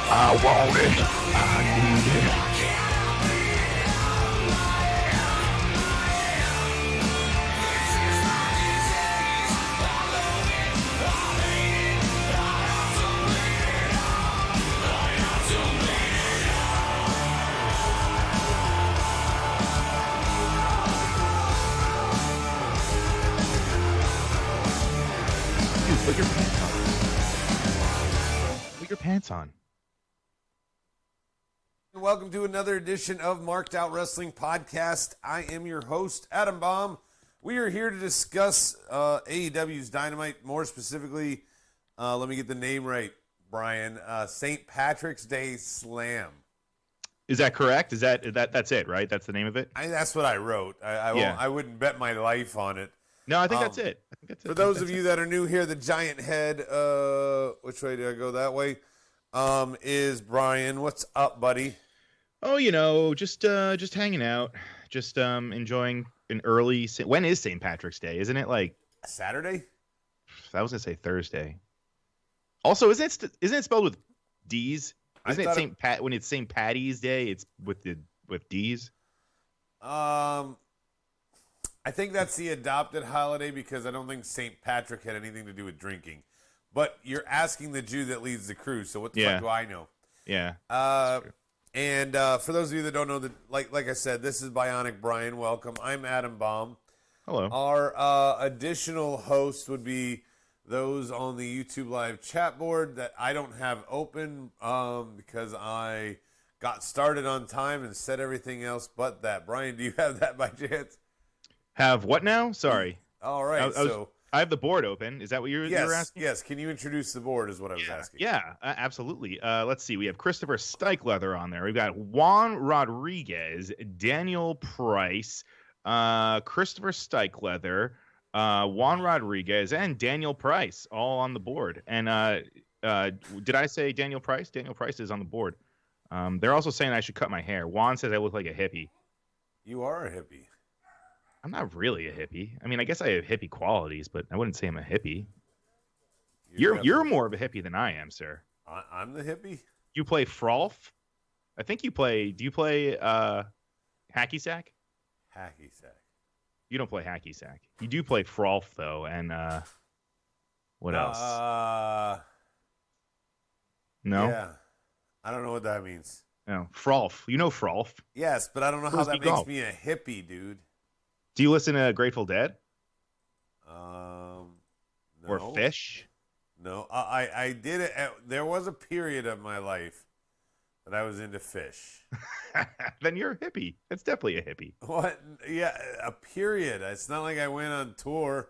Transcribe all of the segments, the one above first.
I want it. I need it. Put your pants on. Put your pants on. Welcome to another edition of Marked Out Wrestling Podcast. I am your host, Adam Baum. We are here to discuss AEW's Dynamite, more specifically, let me get the name right, Brian, St. Patrick's Day Slam. Is that correct? Is that's it, right? That's the name of it? That's what I wrote. I wouldn't bet my life on it. No, I think that's it. For those of you that are new here, the giant head, which way did I go? That way, is Brian. What's up, buddy? Oh, just hanging out, just enjoying an early. When is St. Patrick's Day? Isn't it like Saturday? I was gonna say Thursday. Also, isn't it spelled with D's? Isn't it St. Pat when it's St. Patty's Day? It's with D's. I think that's the adopted holiday because I don't think St. Patrick had anything to do with drinking. But you're asking the Jew that leads the crew, so what the fuck do I know? Yeah. And for those of you that don't know, that like I said, this is Bionic Brian. Welcome. I'm Adam Baum. Hello. Our additional host would be those on the YouTube live chat board that I don't have open because I got started on time and said everything else but that. Brian, do you have that by chance? Have what now? Sorry. All right. I have the board open. Is that what you're asking? Yes. Can you introduce the board is what I was asking. Yeah, absolutely. Let's see. We have Christopher Steichleather on there. We've got Juan Rodriguez, Daniel Price, Christopher Steichleather, Juan Rodriguez, and Daniel Price all on the board. And did I say Daniel Price? Daniel Price is on the board. They're also saying I should cut my hair. Juan says I look like a hippie. You are a hippie. I'm not really a hippie. I mean, I guess I have hippie qualities, but I wouldn't say I'm a hippie. You're more of a hippie than I am, sir. I'm the hippie? You play Frolf? I think you play... Do you play Hacky Sack? Hacky Sack. You don't play Hacky Sack. You do play Frolf, though, and what else? No? Yeah. I don't know what that means. No. Frolf. You know Frolf. Yes, but I don't know how that makes me a hippie, dude. Do you listen to Grateful Dead? No. Or Fish? No. I did it. There was a period of my life that I was into Fish. Then you're a hippie. That's definitely a hippie. What? Yeah, a period. It's not like I went on tour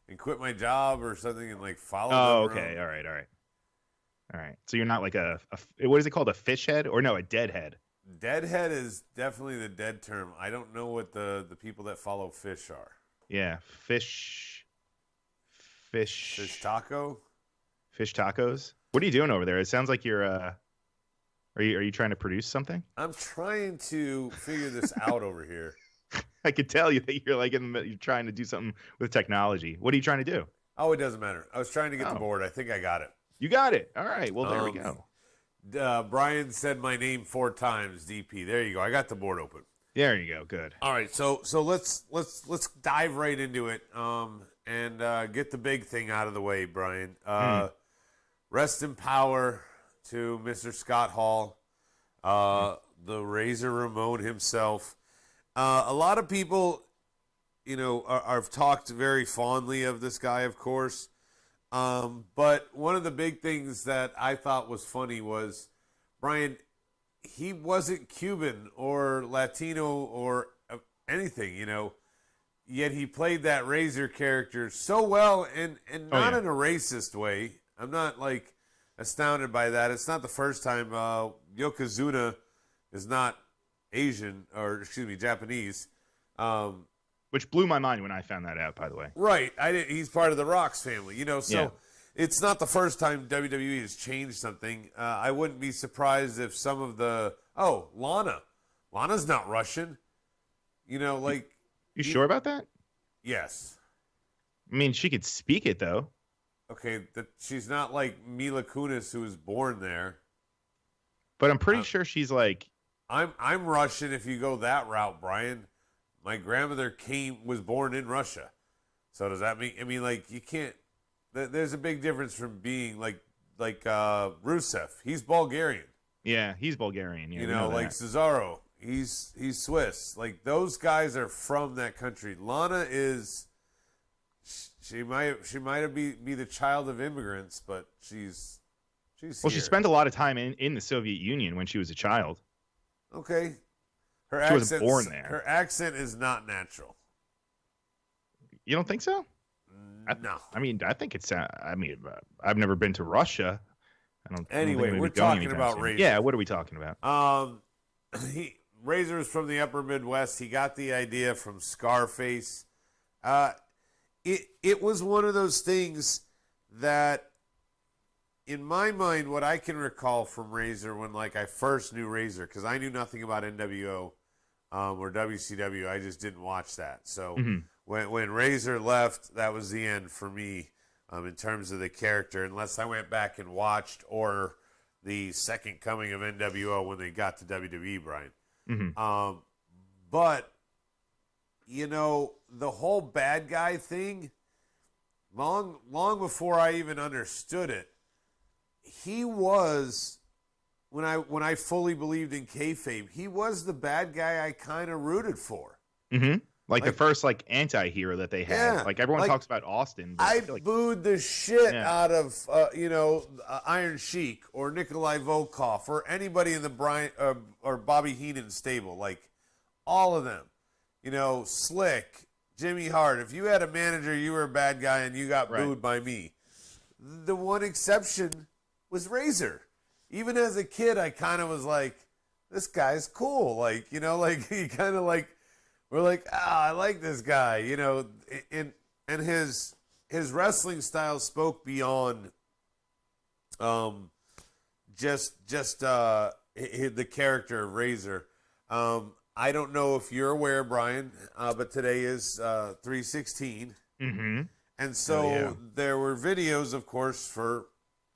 and quit my job or something and like followed them okay. around. All right. So you're not like what is it called? A fish head? Or no, a deadhead? Deadhead is definitely the dead term. I don't know what the people that follow Fish are. Yeah, fish taco? Fish tacos? What are you doing over there? It sounds like you're are you trying to produce something? I'm trying to figure this out over here. I could tell you that you're like you're trying to do something with technology. What are you trying to do? Oh, it doesn't matter. I was trying to get the board. I think I got it. You got it. All right. Well, there we go. Brian said my name 4 times, DP. There you go. I got the board open. There you go. Good. All right. So let's dive right into it. And get the big thing out of the way, Brian. Rest in power to Mr. Scott Hall, the Razor Ramon himself. A lot of people, have talked very fondly of this guy, of course. But one of the big things that I thought was funny was, Brian, he wasn't Cuban or Latino or anything, yet he played that Razor character so well and not in a racist way. I'm not like astounded by that. It's not the first time Yokozuna is not Asian or Japanese. Which blew my mind when I found that out, by the way. Right. He's part of the Rocks family, so it's not the first time WWE has changed something. I wouldn't be surprised if some of Lana's not Russian. You sure about that? Yes. I mean, she could speak it, though. Okay, she's not like Mila Kunis, who was born there. But I'm pretty sure she's like. I'm Russian. If you go that route, Brian, my grandmother was born in Russia. So does that mean? I mean, like you can't. There's a big difference from being like Rusev. He's Bulgarian. Yeah, he's Bulgarian. Yeah, you know like Cesaro. He's Swiss. Like those guys are from that country. Lana is. She might be the child of immigrants, but she's. Well, she spent a lot of time in the Soviet Union when she was a child. Okay. She wasn't born there. Her accent is not natural. You don't think so? No. I mean, I think it's. I've never been to Russia. Anyway, we're talking about Razor. Yeah, what are we talking about? Razor is from the Upper Midwest. He got the idea from Scarface. It was one of those things that, in my mind, what I can recall from Razor when I first knew Razor, because I knew nothing about NWO or WCW, I just didn't watch that. So when Razor left, that was the end for me in terms of the character, unless I went back and watched or the second coming of NWO when they got to WWE, Brian. But the whole bad guy thing, long before I even understood it, he was, when I fully believed in kayfabe, he was the bad guy I kind of rooted for. Like the first anti-hero that they had. Yeah, like everyone talks about Austin. But I booed the shit out of Iron Sheik or Nikolai Volkov or anybody in the Brian or Bobby Heenan stable. Like all of them. Slick, Jimmy Hart. If you had a manager, you were a bad guy and you got booed by me. The one exception was Razor. Even as a kid, I kind of was like, this guy's cool. He kind of we're like, I like this guy, and his wrestling style spoke beyond just the character of Razor. I don't know if you're aware, Brian, but today is 3/16. And so there were videos, of course, for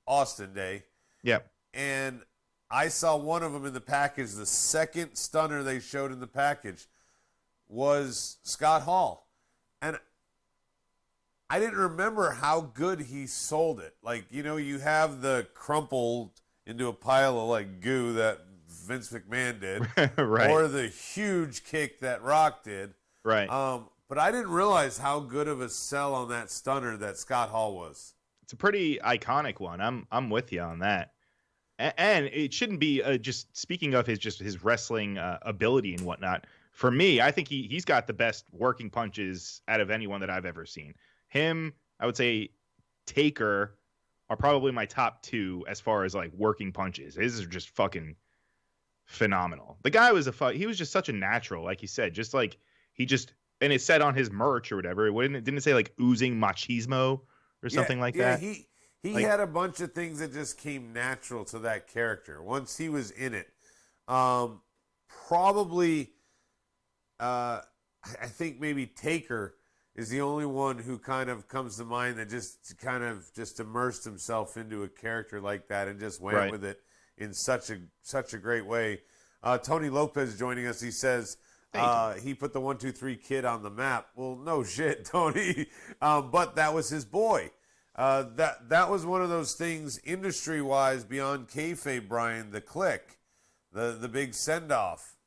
Austin Day. Yep. And I saw one of them in the package. The second stunner they showed in the package was Scott Hall. And I didn't remember how good he sold it. You have the crumpled into a pile of goo that Vince McMahon did. Right. Or the huge kick that Rock did. Right. But I didn't realize how good of a sell on that stunner that Scott Hall was. It's a pretty iconic one. I'm with you on that. And it shouldn't be just speaking of his wrestling ability and whatnot. For me, I think he's got the best working punches out of anyone that I've ever seen. Him, I would say, Taker are probably my top two as far as working punches. His are just fucking phenomenal. The guy was he was just such a natural, like you said, just and it said on his merch or whatever. Didn't it say oozing machismo or something like that? He had a bunch of things that just came natural to that character once he was in it. Probably. I think maybe Taker is the only one who kind of comes to mind that just immersed himself into a character like that and just went with it in such a great way. Tony Lopez joining us. He says he put the 1, 2, 3 kid on the map. Well, no shit, Tony. But that was his boy. That was one of those things industry wise beyond kayfabe, Brian. The click, the big send off.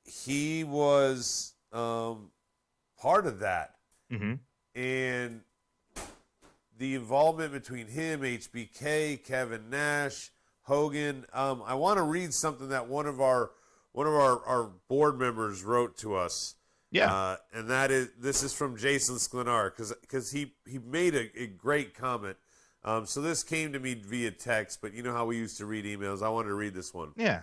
He was part of that. And the involvement between him, HBK, Kevin Nash, Hogan. I want to read something that one of our board members wrote to us. Yeah. And this is from Jason Sklenar because he made a great comment. So this came to me via text, but you know how we used to read emails. I wanted to read this one. Yeah.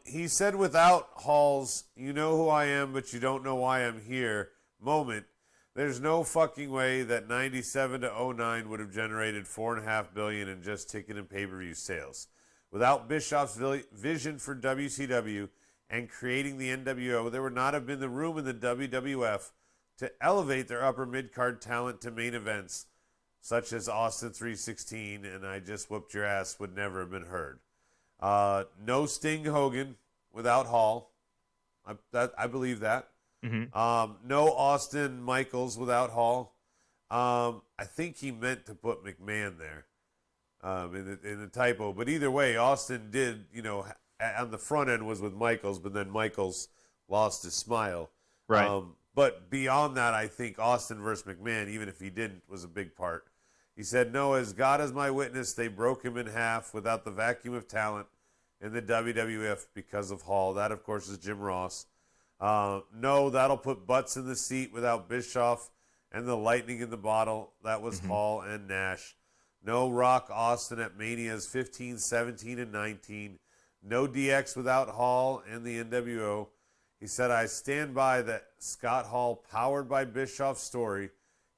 He said, without Hall's "you know who I am, but you don't know why I'm here" moment, there's no fucking way that 97 to 09 would have generated $4.5 billion in just ticket and pay-per-view sales. Without Bischoff's vision for WCW and creating the NWO, there would not have been the room in the WWF to elevate their upper mid-card talent to main events, such as Austin 316 and I Just Whooped Your Ass would never have been heard. No Sting Hogan without Hall. I believe that. No Austin Michaels without Hall. I think he meant to put McMahon there in the typo. But either way, Austin did, on the front end was with Michaels, but then Michaels lost his smile. Right. But beyond that, I think Austin versus McMahon, even if he didn't, was a big part. He said, no, as God is my witness, they broke him in half without the vacuum of talent in the WWF because of Hall. That, of course, is Jim Ross. No, that'll put butts in the seat without Bischoff and the lightning in the bottle. That was Hall and Nash. No Rock Austin at Manias 15, 17, and 19. No DX without Hall and the NWO. He said, I stand by that Scott Hall, powered by Bischoff's story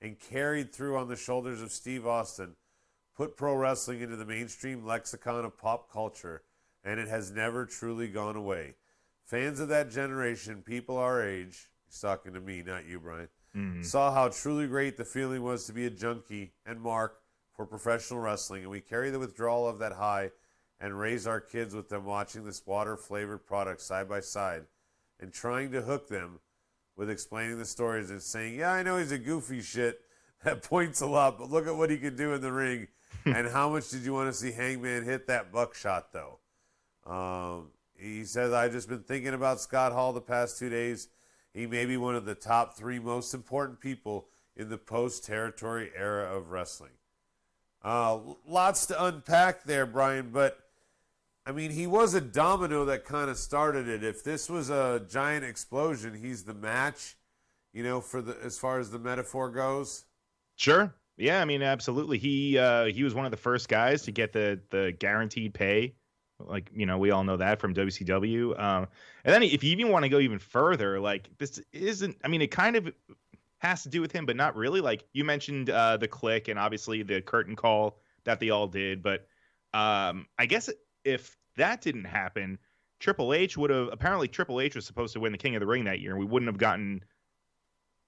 and carried through on the shoulders of Steve Austin, put pro wrestling into the mainstream lexicon of pop culture, and it has never truly gone away. Fans of that generation, people our age, he's talking to me, not you, Brian, saw how truly great the feeling was to be a junkie and mark for professional wrestling, and we carry the withdrawal of that high and raise our kids with them watching this water-flavored product side by side and trying to hook them with explaining the stories and saying, yeah, I know he's a goofy shit that points a lot, but look at what he can do in the ring. And how much did you want to see Hangman hit that buckshot, though? He says, I've just been thinking about Scott Hall the past 2 days. He may be one of the top 3 most important people in the post-territory era of wrestling. Lots to unpack there, Brian, but I mean, he was a domino that kind of started it. If this was a giant explosion, he's the match, as far as the metaphor goes. Sure. Yeah, I mean, absolutely. He was one of the first guys to get the guaranteed pay. Like, we all know that from WCW. And then if you even want to go even further, like, this isn't, I mean, it kind of has to do with him, but not really. Like, you mentioned the Click and obviously the curtain call that they all did. But I guess if that didn't happen, Triple H was supposed to win the King of the Ring that year, and we wouldn't have gotten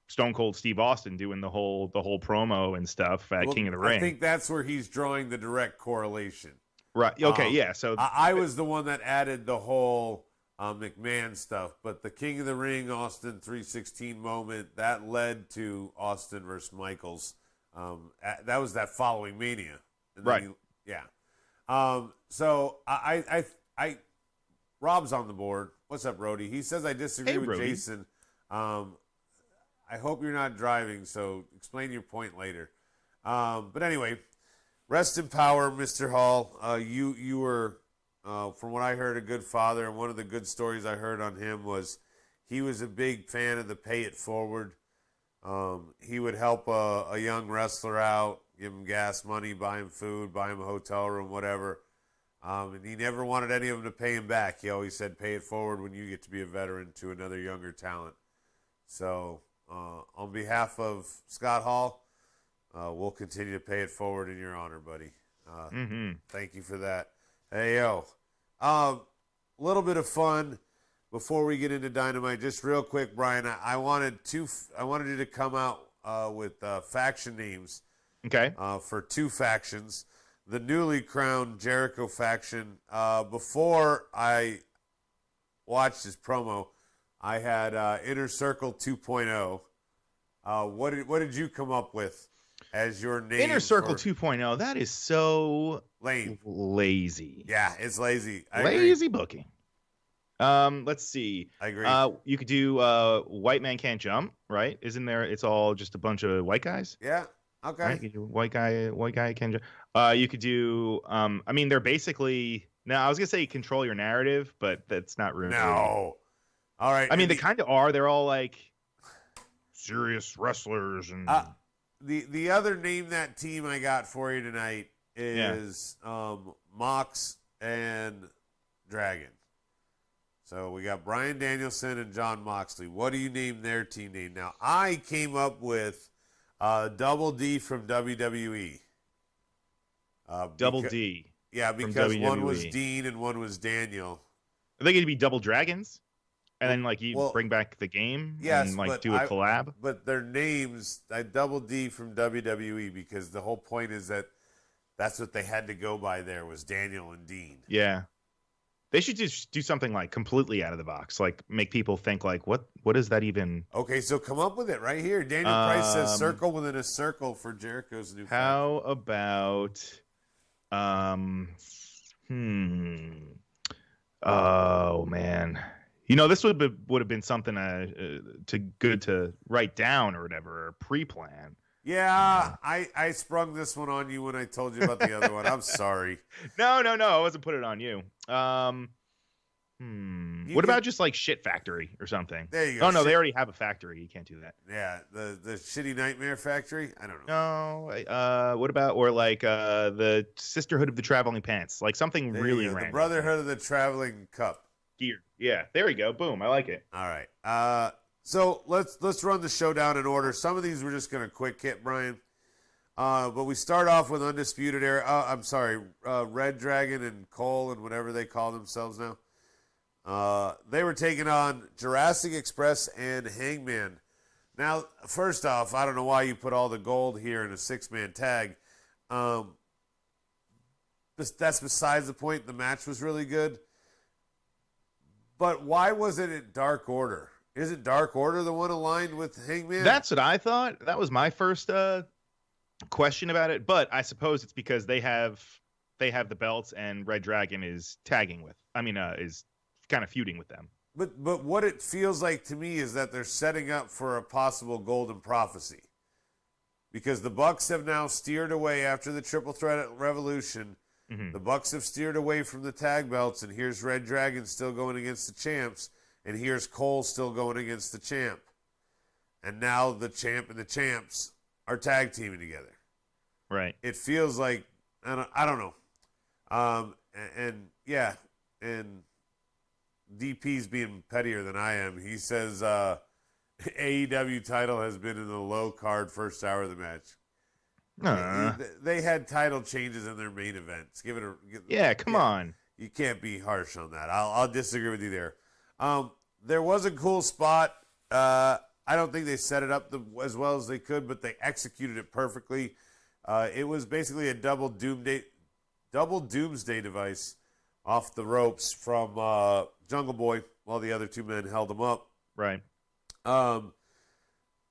Stone Cold Steve Austin doing the whole promo and stuff at King of the Ring. I think that's where he's drawing the direct correlation. Right. Okay. Yeah. So I was the one that added the whole McMahon stuff, but the King of the Ring Austin 316 moment that led to Austin versus Michaels. That was that following Mania. Right. So I Rob's on the board. What's up, Rody? He says I disagree with Rody. Jason. I hope you're not driving, so explain your point later. But anyway, rest in power, Mr. Hall. You were, from what I heard, a good father, and one of the good stories I heard on him was he was a big fan of the pay it forward. He would help a young wrestler out, give him gas money, buy him food, buy him a hotel room, whatever. And he never wanted any of them to pay him back. He always said, pay it forward when you get to be a veteran to another younger talent. So on behalf of Scott Hall, we'll continue to pay it forward in your honor, buddy. Thank you for that. Hey, yo. A little bit of fun before we get into Dynamite. Just real quick, Brian, I wanted you to come out with faction names. Okay. For 2 factions. The newly crowned Jericho faction. Before I watched his promo, I had Inner Circle 2.0. What did you come up with as your name? Inner Circle 2.0. That is so lame. Lazy. Yeah, it's lazy. Lazy booking. Let's see. I agree. You could do White Man Can't Jump, right? Isn't there? It's all just a bunch of white guys. Yeah. Okay. Right? You do white guy can jump. You could do. I mean, they're basically. Now, I was gonna say control your narrative, but that's not really. No. All right. I mean, they kind of are. They're all like serious wrestlers and. The other name that team I got for you tonight is Mox and Dragon. So we got Bryan Danielson and Jon Moxley. What do you name their team name? Now, I came up with Double D from WWE. Double D. Yeah, because one was Dean and one was Daniel. I think it'd be Double Dragons. And then, like, you bring back the game and, like, do a collab. But their names, Double D from WWE, because the whole point is that that's what they had to go by there was Daniel and Dean. Yeah. They should just do something like completely out of the box, like make people think like, what is that even? Okay, so come up with it right here. Daniel Price says circle within a circle for Jericho's new faction. How about, oh man, this would have been something to write down or whatever, or pre-plan. Yeah, I sprung this one on you when I told you about the other one. I'm sorry. No, I wasn't putting it on you. What about just like Shit Factory or something? There you go. Oh no, they already have a factory. You can't do that. Yeah, the Shitty Nightmare Factory. I don't know. No. What about the Sisterhood of the Traveling Pants? Like something really random. The Brotherhood of the Traveling Cup. Gear. Yeah, there we go. Boom. I like it. All right. So let's run the show down in order. Some of these we're just gonna quick hit, Brian. But we start off with Undisputed Era. I'm sorry, Red Dragon and Cole and whatever they call themselves now. They were taking on Jurassic Express and Hangman. Now, first off, I don't know why you put all the gold here in a 6-man tag. That's besides the point. The match was really good. But why wasn't it Dark Order? Isn't Dark Order the one aligned with Hangman? That's what I thought. That was my first question about it. But I suppose it's because they have the belts and Red Dragon is is kind of feuding with them. But what it feels like to me is that they're setting up for a possible Golden Prophecy. Because the Bucks have now steered away after the Triple Threat Revolution. Mm-hmm. The Bucks have steered away from the tag belts, and here's Red Dragon still going against the champs. And here's Cole still going against the champ. And now the champ and the champs are tag teaming together. Right. It feels like, I don't know. And DP's being pettier than I am. He says AEW title has been in the low card first hour of the match. They had title changes in their main events. Come on. You can't be harsh on that. I'll disagree with you there. There was a cool spot. I don't think they set it up as well as they could, but they executed it perfectly. It was basically a double doomsday device off the ropes from Jungle Boy while the other two men held him up. Right.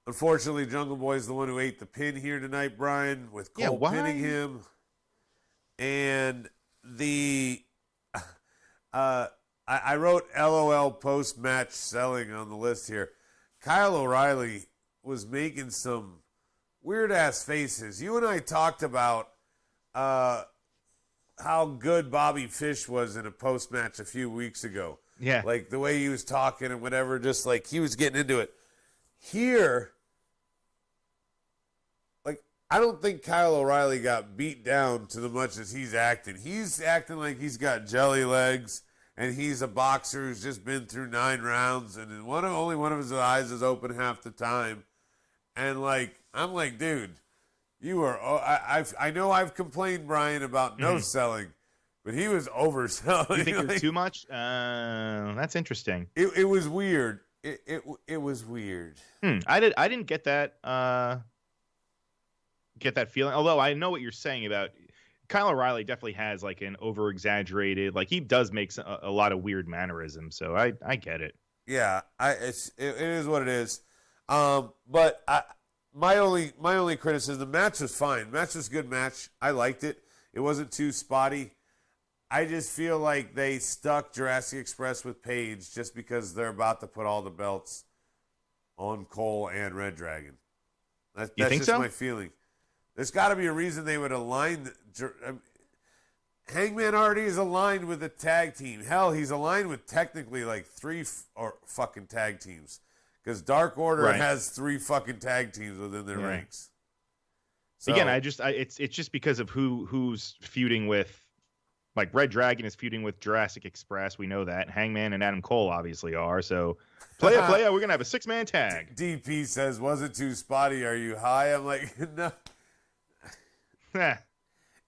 Unfortunately, Jungle Boy is the one who ate the pin here tonight, Brian, with Cole pinning him. And I wrote LOL post-match selling on the list here. Kyle O'Reilly was making some weird-ass faces. You and I talked about how good Bobby Fish was in a post-match a few weeks ago. Yeah. Like the way he was talking and whatever, just like he was getting into it. Here, like, I don't think Kyle O'Reilly got beat down to the much as he's acting. He's acting like he's got jelly legs. And he's a boxer who's just been through 9 rounds, and only one of his eyes is open half the time. And I'm like, dude, you are. I know I've complained, Brian, about no selling, but he was overselling. You think it was too much? That's interesting. It was weird. It was weird. I didn't get that feeling. Although I know what you're saying about. Kyle O'Reilly definitely has like an over-exaggerated, like he does make a lot of weird mannerisms, so I get it. Yeah, it is what it is. But my only criticism, the match was fine. The match was a good match. I liked it. It wasn't too spotty. I just feel like they stuck Jurassic Express with Paige just because they're about to put all the belts on Cole and Red Dragon. That's just my feeling. There's got to be a reason they would align. Hangman already is aligned with the tag team. Hell, he's aligned with technically like 3 fucking tag teams. Because Dark Order has 3 fucking tag teams within their ranks. So, again, it's just because of who's feuding with. Like Red Dragon is feuding with Jurassic Express. We know that. Hangman and Adam Cole obviously are. So play. We're gonna have a 6-man tag. DP says, "Was it too spotty? Are you high?" I'm like, no.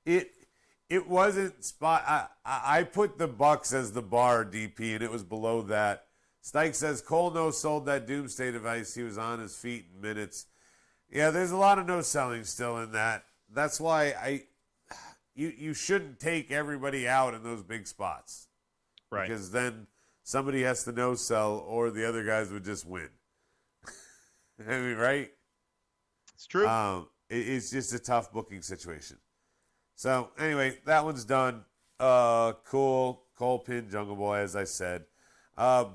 It wasn't spot. I put the Bucks as the bar, DP, and it was below that. Stike says Cole no-sold that Doomsday device. He was on his feet in minutes. Yeah, there's a lot of no-selling still in that. That's why you shouldn't take everybody out in those big spots. Right. Because then somebody has to no sell, or the other guys would just win. I mean, right? It's true. It's just a tough booking situation. So anyway, that one's done. Cool. Cole Pin, Jungle Boy, as I said.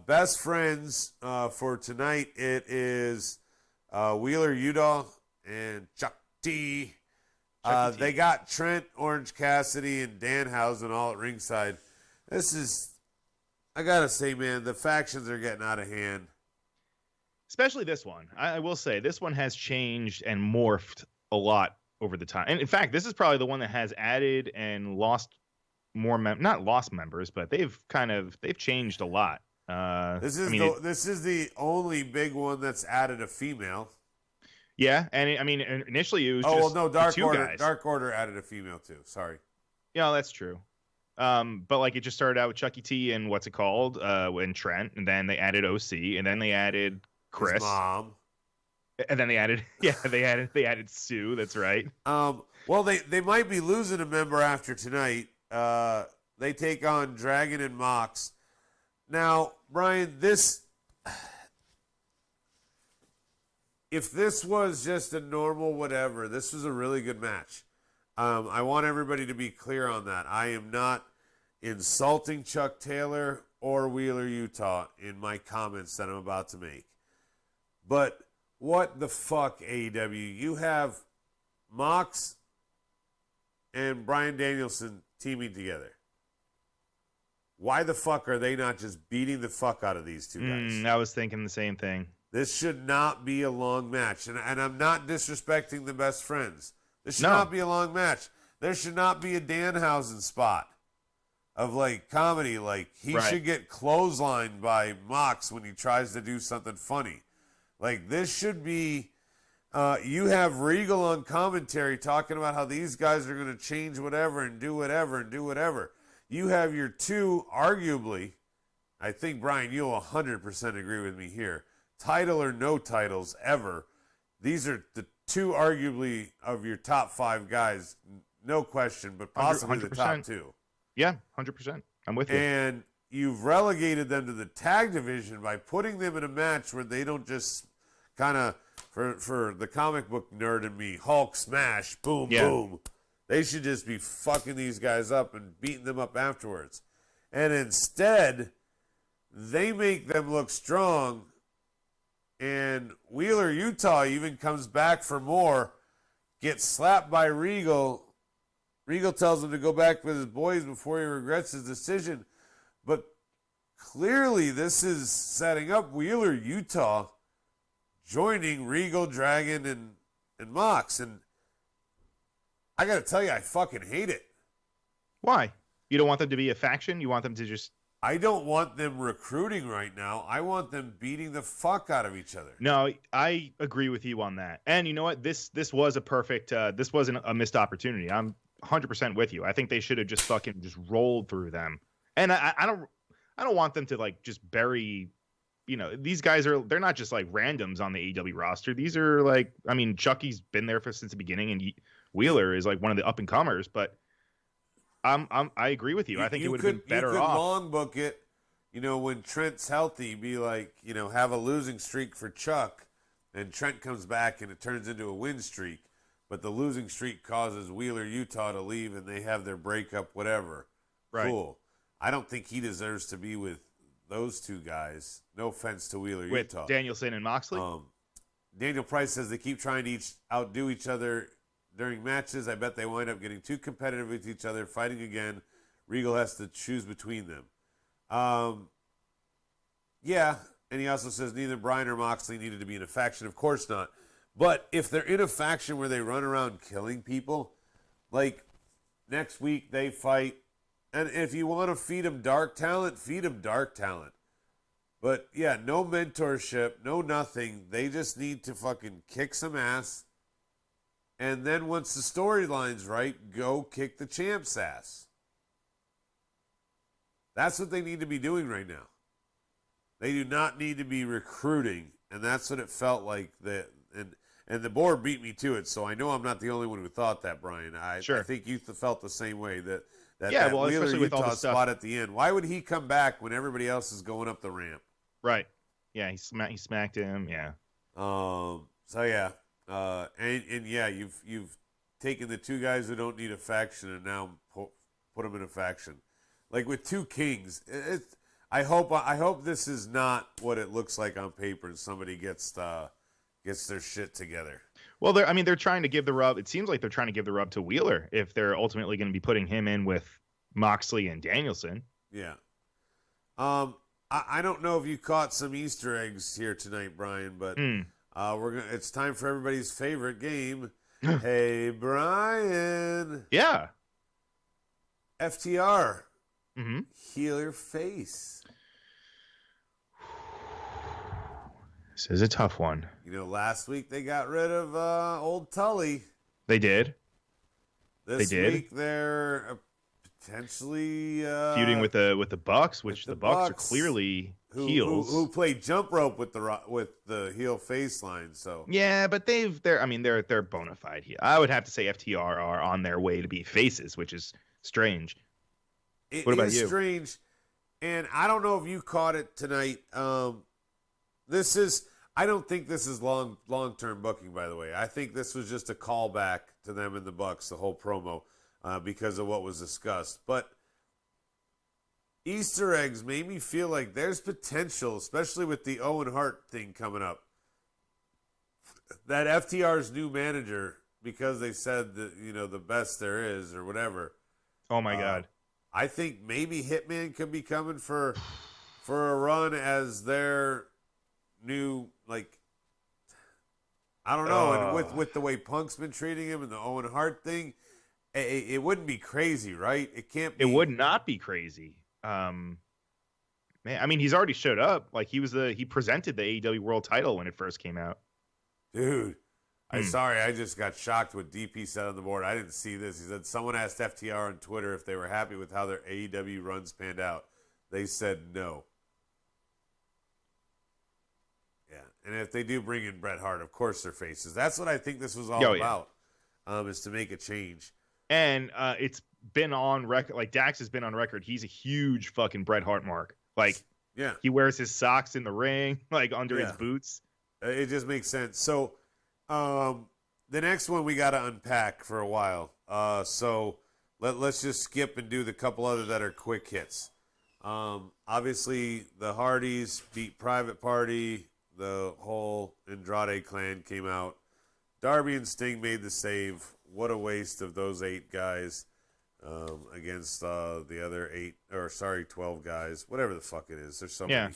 Best friends for tonight, it is Wheeler Yuta and Chuck T. They got Trent, Orange Cassidy, and Danhausen all at ringside. This is, I gotta say, man, the factions are getting out of hand. Especially this one. I will say, this one has changed and morphed a lot over the time. And in fact, this is probably the one that has added and lost more, not lost members, but they've changed a lot. This is the only big one that's added a female. Yeah, and initially it was just Dark two Order. guys. Dark Order added a female too. Sorry. Yeah, that's true. But like it just started out with Chucky T and what's it called, and Trent, and then they added OC, and then they added Chris, his mom, and then they added they added Sue. That's right. Well, they might be losing a member after tonight. They take on Dragon and Mox. Now, Brian, if this was just a normal whatever, this was a really good match. I want everybody to be clear on that. I am not insulting Chuck Taylor or Wheeler Yuta in my comments that I'm about to make. But what the fuck, AEW? You have Mox and Bryan Danielson teaming together. Why the fuck are they not just beating the fuck out of these two guys? I was thinking the same thing. This should not be a long match. And I'm not disrespecting the best friends. This should not be a long match. There should not be a Danhausen spot of like comedy. Like he should get clotheslined by Mox when he tries to do something funny. Like this should be, you have Regal on commentary talking about how these guys are going to change whatever and do whatever and do whatever. You have your two, arguably, I think, Brian, you'll 100% agree with me here, title or no titles ever, these are the two arguably of your top five guys, no question, but possibly 100%. The top two. Yeah, 100%. I'm with you. And you've relegated them to the tag division by putting them in a match where they don't just kind of, for the comic book nerd in me, Hulk smash, boom, boom. They should just be fucking these guys up and beating them up afterwards. And instead, they make them look strong. And Wheeler Yuta even comes back for more, gets slapped by Regal. Regal tells him to go back with his boys before he regrets his decision. But clearly, this is setting up Wheeler Yuta joining Regal, Dragon, and Mox. And I got to tell you, I fucking hate it. Why? You don't want them to be a faction? You want them to just... I don't want them recruiting right now. I want them beating the fuck out of each other. No, I agree with you on that. And you know what? This was a perfect... this wasn't a missed opportunity. I'm 100% with you. I think they should have just fucking just rolled through them. And I don't want them to like just bury... You know, these guys they're not just like randoms on the AEW roster. These are like... I mean, Chucky's been there since the beginning, and Wheeler is like one of the up and comers, but I agree with you. I think it would have been better off. You could long book it, you know, when Trent's healthy, be like, you know, have a losing streak for Chuck, and Trent comes back and it turns into a win streak, but the losing streak causes Wheeler Yuta to leave and they have their breakup, whatever. Right. Cool. I don't think he deserves to be with those two guys. No offense to Wheeler with Yuta. Danielson and Moxley. Daniel Price says they keep trying to outdo each other during matches. I bet they wind up getting too competitive with each other, fighting again. Regal has to choose between them. Yeah, and he also says neither Bryan or Moxley needed to be in a faction. Of course not. But if they're in a faction where they run around killing people, like next week they fight, and if you want to feed them dark talent, feed them dark talent. But yeah, no mentorship, no nothing. They just need to fucking kick some ass. And then once the storyline's right, go kick the champ's ass. That's what they need to be doing right now. They do not need to be recruiting, and that's what it felt like. and the board beat me to it, so I know I'm not the only one who thought that, Brian. I think you felt the same way, that well, Wheeler especially with all Utah the stuff spot at the end. Why would he come back when everybody else is going up the ramp? Right. Yeah, he smacked him. Yeah. So yeah, and yeah, you've taken the two guys who don't need a faction and now put them in a faction, like with two kings. I hope this is not what it looks like on paper, and somebody gets their shit together. Well, they're trying to give the rub. It seems like they're trying to give the rub to Wheeler if they're ultimately going to be putting him in with Moxley and Danielson. Yeah. I don't know if you caught some Easter eggs here tonight, Brian, but it's time for everybody's favorite game. Hey, Brian. Yeah. FTR. Mm-hmm. Heel or face. This is a tough one. Last week they got rid of old Tully. They did. This week they're potentially feuding with the Bucks, which the Bucks are clearly heels who play jump rope with the heel face line. So yeah, but they're bona fide here. I would have to say FTR are on their way to be faces, which is strange. What about you? Strange, and I don't know if you caught it tonight. I don't think this is long-term booking, by the way. I think this was just a callback to them in the Bucks, the whole promo, because of what was discussed. But Easter eggs made me feel like there's potential, especially with the Owen Hart thing coming up, that FTR's new manager, because they said that, the best there is or whatever. Oh, my God. I think maybe Hitman could be coming for a run as their new, I don't know, and with the way Punk's been treating him and the Owen Hart thing, it wouldn't be crazy, right? It can't be. It would not be crazy. Man, he's already showed up. Like he presented the AEW World Title when it first came out. Dude, I'm sorry, I just got shocked what DP said on the board. I didn't see this. He said someone asked FTR on Twitter if they were happy with how their AEW runs panned out. They said no. Yeah, and if they do bring in Bret Hart, of course they're faces. That's what I think this was all about, is to make a change. And it's been on record. Like Dax has been on record. He's a huge fucking Bret Hart mark. Like, yeah, he wears his socks in the ring, like under his boots. It just makes sense. So, the next one we got to unpack for a while. So let's just skip and do the couple other that are quick hits. Obviously, the Hardys beat Private Party. The whole Andrade clan came out. Darby and Sting made the save. What a waste of those 8 guys against the other 12 guys. Whatever the fuck it is. There's so many.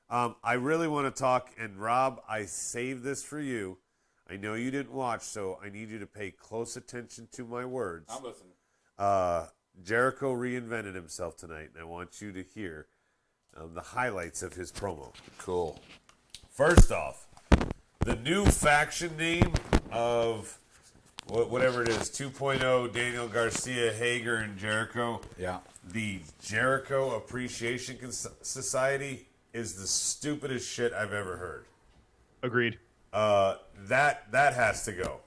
I really want to talk, and Rob, I saved this for you. I know you didn't watch, so I need you to pay close attention to my words. I'm listening. Jericho reinvented himself tonight, and I want you to hear the highlights of his promo. Cool. First off, the new faction name of whatever it is, 2.0, Daniel Garcia, Hager, and Jericho. Yeah. The Jericho Appreciation Society is the stupidest shit I've ever heard. Agreed. That has to go.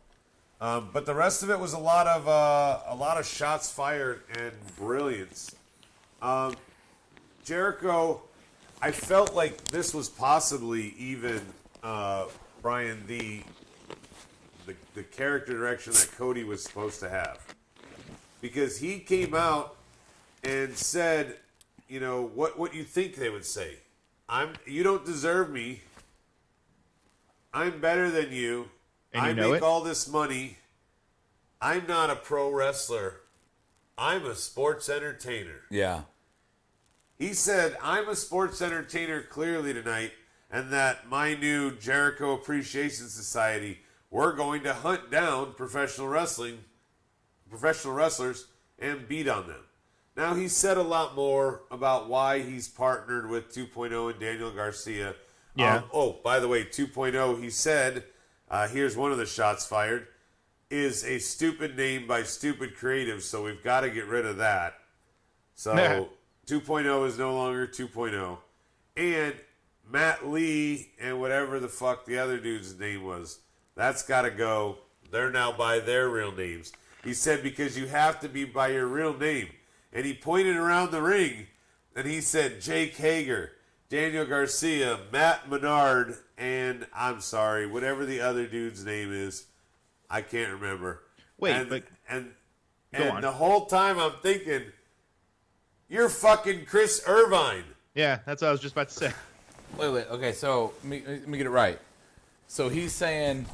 But the rest of it was a lot of shots fired and brilliance. Jericho, I felt like this was possibly even Brian the character direction that Cody was supposed to have, because he came out and said, what you think they would say. You don't deserve me. I'm better than you. And I make all this money. I'm not a pro wrestler. I'm a sports entertainer. Yeah. He said, I'm a sports entertainer clearly tonight, and that my new Jericho Appreciation Society, we're going to hunt down professional wrestlers, and beat on them. Now, he said a lot more about why he's partnered with 2.0 and Daniel Garcia. Yeah. By the way, 2.0, he said, here's one of the shots fired, is a stupid name by stupid creatives, so we've got to get rid of that. So 2.0 is no longer 2.0. And Matt Lee and whatever the fuck the other dude's name was, That's got to go. They're now by their real names. He said because you have to be by your real name. And he pointed around the ring, and he said Jake Hager, Daniel Garcia, Matt Menard, and I'm sorry, whatever the other dude's name is. I can't remember. Wait, and go on. the whole time I'm thinking, you're fucking Chris Irvine. Yeah, that's what I was just about to say. Wait. Okay, so let me get it right. So he's saying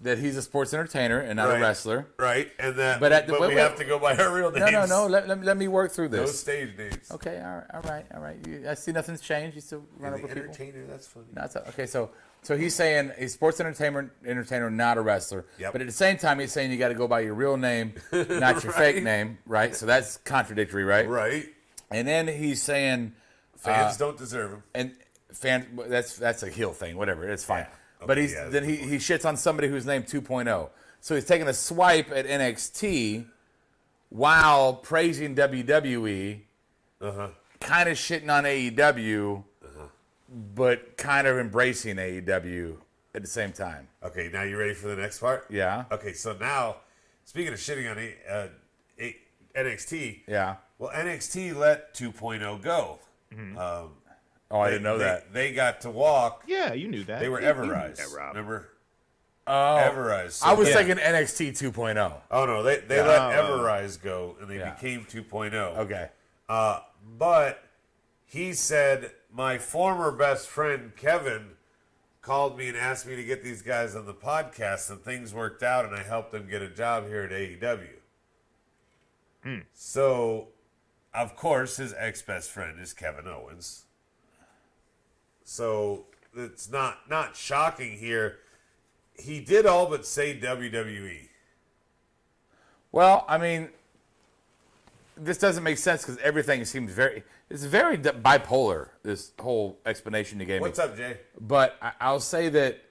that he's a sports entertainer and not a wrestler. Right, and that But we have to go by our real names. No. Let me work through this. No stage names. Okay, all right. I see nothing's changed. You still run over people. Entertainer, that's funny. No, okay, so he's saying he's sports entertainer, not a wrestler. Yep. But at the same time, he's saying you got to go by your real name, not your fake name, right? So that's contradictory, right? Right. And then he's saying Fans don't deserve him. and that's a heel thing, whatever. It's fine. Yeah. Okay, But he shits on somebody who's named 2.0. So he's taking a swipe at NXT while praising WWE, kind of shitting on AEW, but kind of embracing AEW at the same time. Okay, now you ready for the next part? Yeah. Okay, so now, speaking of shitting on NXT, Yeah. well, NXT let 2.0 go. I didn't know that. They got to walk. Yeah, you knew that. They were You knew Everrise. that, Rob. Remember? Oh, Everrise. So I was thinking NXT 2.0. Oh, no, they let Everrise go, and they became 2.0. Okay. But he said, my former best friend, Kevin, called me and asked me to get these guys on the podcast, and things worked out, and I helped them get a job here at AEW. So, of course, his ex-best friend is Kevin Owens. So, it's not shocking here. He did all but say WWE. Well, I mean, this doesn't make sense because everything seems it's very bipolar, this whole explanation you gave me. What's up, Jay? But I'll say that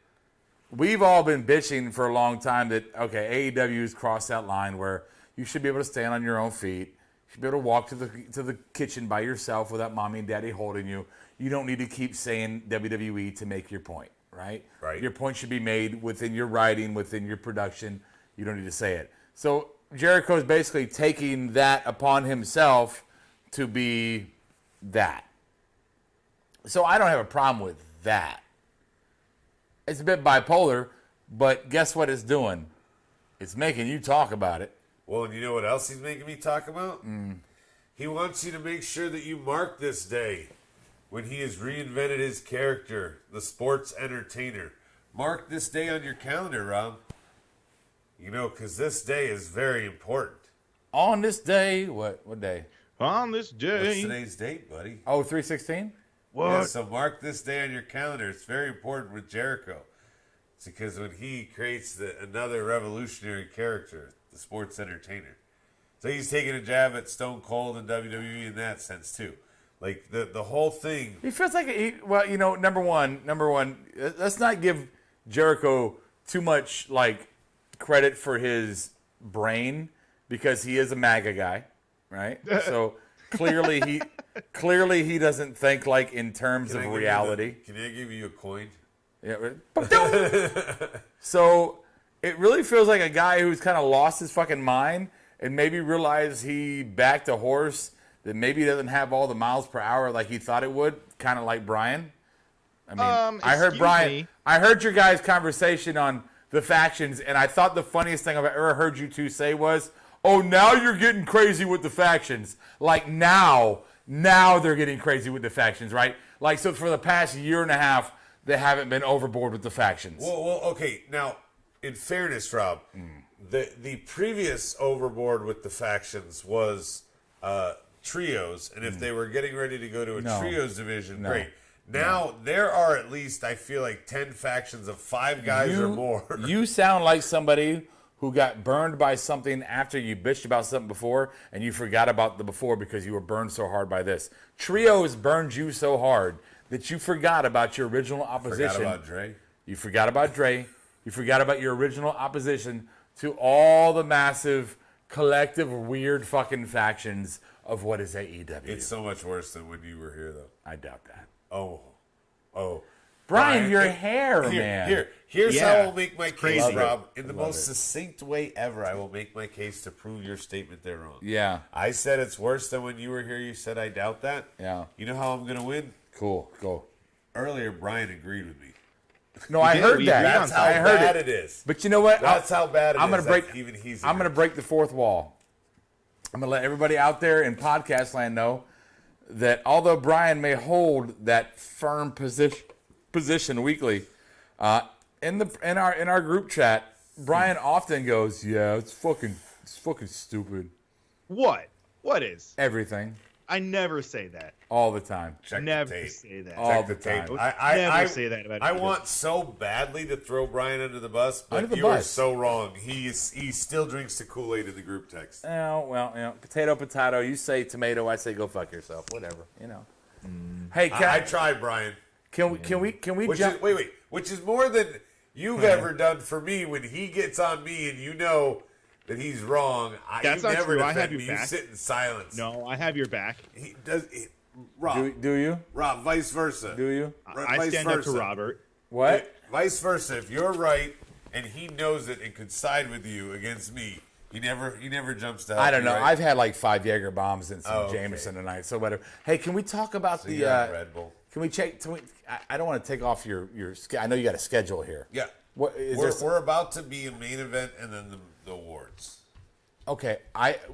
we've all been bitching for a long time that, okay, AEW's crossed that line where you should be able to stand on your own feet. You should be able to walk to the kitchen by yourself without mommy and daddy holding you. You don't need to keep saying WWE to make your point, right? Right. Your point should be made within your writing, within your production. You don't need to say it. So Jericho's basically taking that upon himself to be that. So I don't have a problem with that. It's a bit bipolar, but guess what it's doing? It's making you talk about it. Well, and you know what else he's making me talk about? He wants you to make sure that you mark this day when he has reinvented his character, the sports entertainer. Mark this day on your calendar, Rob. You know, because this day is very important. On this day, what day? On this day. What's today's date, buddy? Oh, 3/16? What? Yeah, so mark this day on your calendar. It's very important with Jericho. It's because when he creates another revolutionary character, the sports entertainer. So he's taking a jab at Stone Cold and WWE in that sense, too. Like, the whole thing. He feels like, number one, let's not give Jericho too much, credit for his brain because he is a MAGA guy, right? So clearly he doesn't think, in terms of reality. Can I give you a coin? Yeah. So it really feels like a guy who's kind of lost his fucking mind and maybe realized he backed a horse that maybe doesn't have all the miles per hour like he thought it would, kind of like Brian. I mean, I heard Brian. I heard your guys' conversation on the factions, and I thought the funniest thing I've ever heard you two say was, "Oh, now you're getting crazy with the factions." Like now they're getting crazy with the factions, right? Like, so for the past year and a half, they haven't been overboard with the factions. Well, okay. Now, in fairness, Rob, the previous overboard with the factions was trios, and if they were getting ready to go to a trios division, great. Now there are at least, I feel like, 10 factions of 5 guys or more. You sound like somebody who got burned by something after you bitched about something before, and you forgot about the before because you were burned so hard by this. Trios burned you so hard that you forgot about your original opposition. Forgot about Dre. You forgot about Dre. You forgot about your original opposition to all the massive, collective, weird fucking factions of what is AEW. It's so much worse than when you were here, though. I doubt that. Oh. Brian, your hair, man. Here's how I'll make my case, Crazy. Rob. In the most succinct way ever, I will make my case to prove your statement they're wrong. Yeah. I said it's worse than when you were here. You said I doubt that. Yeah. You know how I'm going to win? Cool. Go. Earlier, Brian agreed with me. No, I heard that. That's how I heard bad it is. But you know what? That's how bad it I'm gonna is. break. Like, even he's. I'm going to break the fourth wall. I'm going to let everybody out there in podcast land know that although Brian may hold that firm position weekly, in our group chat, Brian often goes, "Yeah, it's fucking stupid." What? What is? Everything, I never say that. all the time. Check Never the tape. say that. All Check the the tape. time. I Never say that about I you. want so badly to throw Brian under the bus, but Under the you are bus. so wrong. He still drinks the Kool-Aid in the group text. Oh, well, potato. You say tomato, I say go fuck yourself. Whatever, Hey, I tried, Brian. can we jump? Which is more than you've ever done for me when he gets on me and you know that he's wrong. That's you not never true. I defend have your me. back. You sit in silence. No, I have your back. He does. Rob, Do you? Rob, vice versa. Do you? I Vice stand up to versa. Robert. What? Vice versa. If you're right and he knows it and could side with you against me, he never jumps to help I don't you, know. right? I've had like 5 Jaeger bombs and some Oh, okay. Jameson tonight, so whatever. Hey, can we talk about So the? you're on Red Bull. Can we check? I don't want to take off your. I know you got a schedule here. Yeah. What is We're about to be a main event and then the awards. Okay,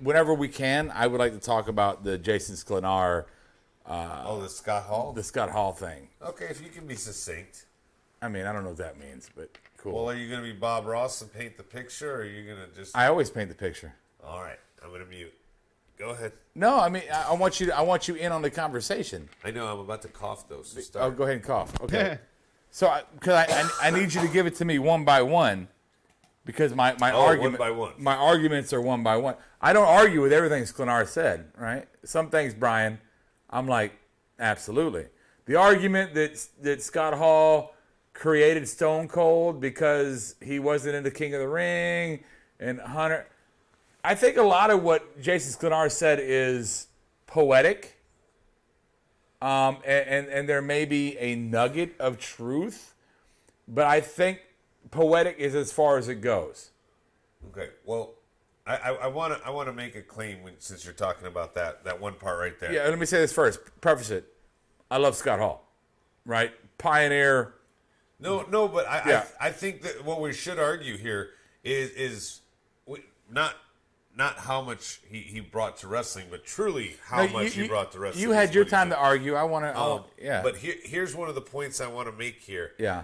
whenever we can, I would like to talk about the Jason Sklenar, The Scott Hall? the Scott Hall thing. Okay, if you can be succinct. I mean, I don't know what that means, but cool. Well, are you going to be Bob Ross and paint the picture, or are you going to just... I always paint the picture. All right, I'm going to mute. Go ahead. No, I mean, I want you in on the conversation. I know, I'm about to cough, though, so Oh, start. go ahead and cough. Okay. So, because I need you to give it to me one by one, because my argument, one by one. my arguments are one by one. I don't argue with everything Sklenar said, right? Some things, Brian, I'm like, absolutely. The argument that Scott Hall created Stone Cold because he wasn't into King of the Ring and Hunter. I think a lot of what Jason Sklenar said is poetic. And there may be a nugget of truth, but I think poetic is as far as it goes. Okay, well, I want to make a claim since you're talking about that one part right there. Yeah, let me say this first. Preface it. I love Scott Hall, right? Pioneer. No, but Yeah. I think that what we should argue here is not how much he brought to wrestling, but truly how much he brought to wrestling. You had your time to argue. I want to. Yeah. But here's one of the points I want to make here. Yeah.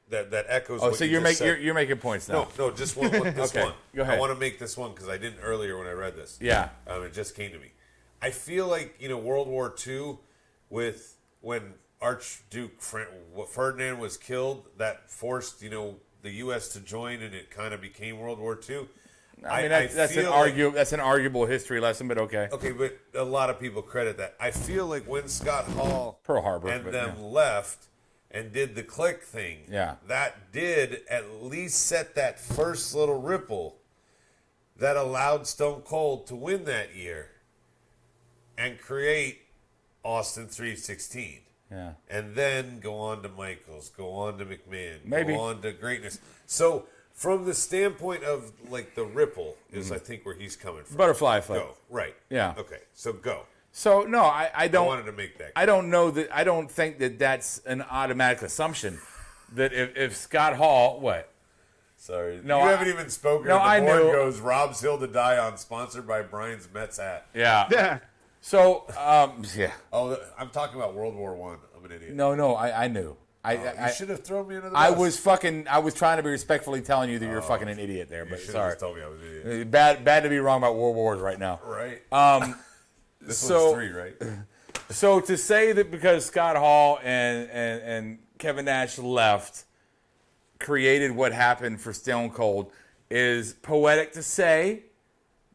That echoes. Oh, what so you you're just making said. you're making points now. No, just one. This Okay, one. go ahead. I want to make this one because I didn't earlier when I read this. Yeah. It just came to me. I feel like World War II, when Archduke Ferdinand was killed, that forced the U.S. to join, and it kind of became World War II. I mean, that's an arguable history lesson, but okay. Okay, but a lot of people credit that. I feel like when Scott Hall Pearl Harbor, and but, them yeah. left and did the click thing, Yeah. that did at least set that first little ripple that allowed Stone Cold to win that year and create Austin 316. Yeah. And then go on to Michaels, go on to McMahon, Maybe. go on to greatness. So from the standpoint of like the ripple is I think where he's coming from. Butterfly effect. Go. Right. Yeah. Okay. So go. So no, I I don't. wanted to make that. I don't know that. I don't think that that's an automatic assumption. That if Scott Hall, what? Sorry. No, you I- haven't even spoken. no, and the I board knew. goes Rob's Hill to Die On, sponsored by Brian's Mets hat. Yeah. Yeah. So yeah. Oh, I'm talking about World War One. I'm an idiot. No, I knew. You should have thrown me under the I bus. was trying to be respectfully telling you that you're fucking an idiot there, You but should have sorry. just told me I was an idiot. Bad to be wrong about World Wars right now. Right. This so- one's 3, right? So to say that because Scott Hall and Kevin Nash left created what happened for Stone Cold is poetic to say,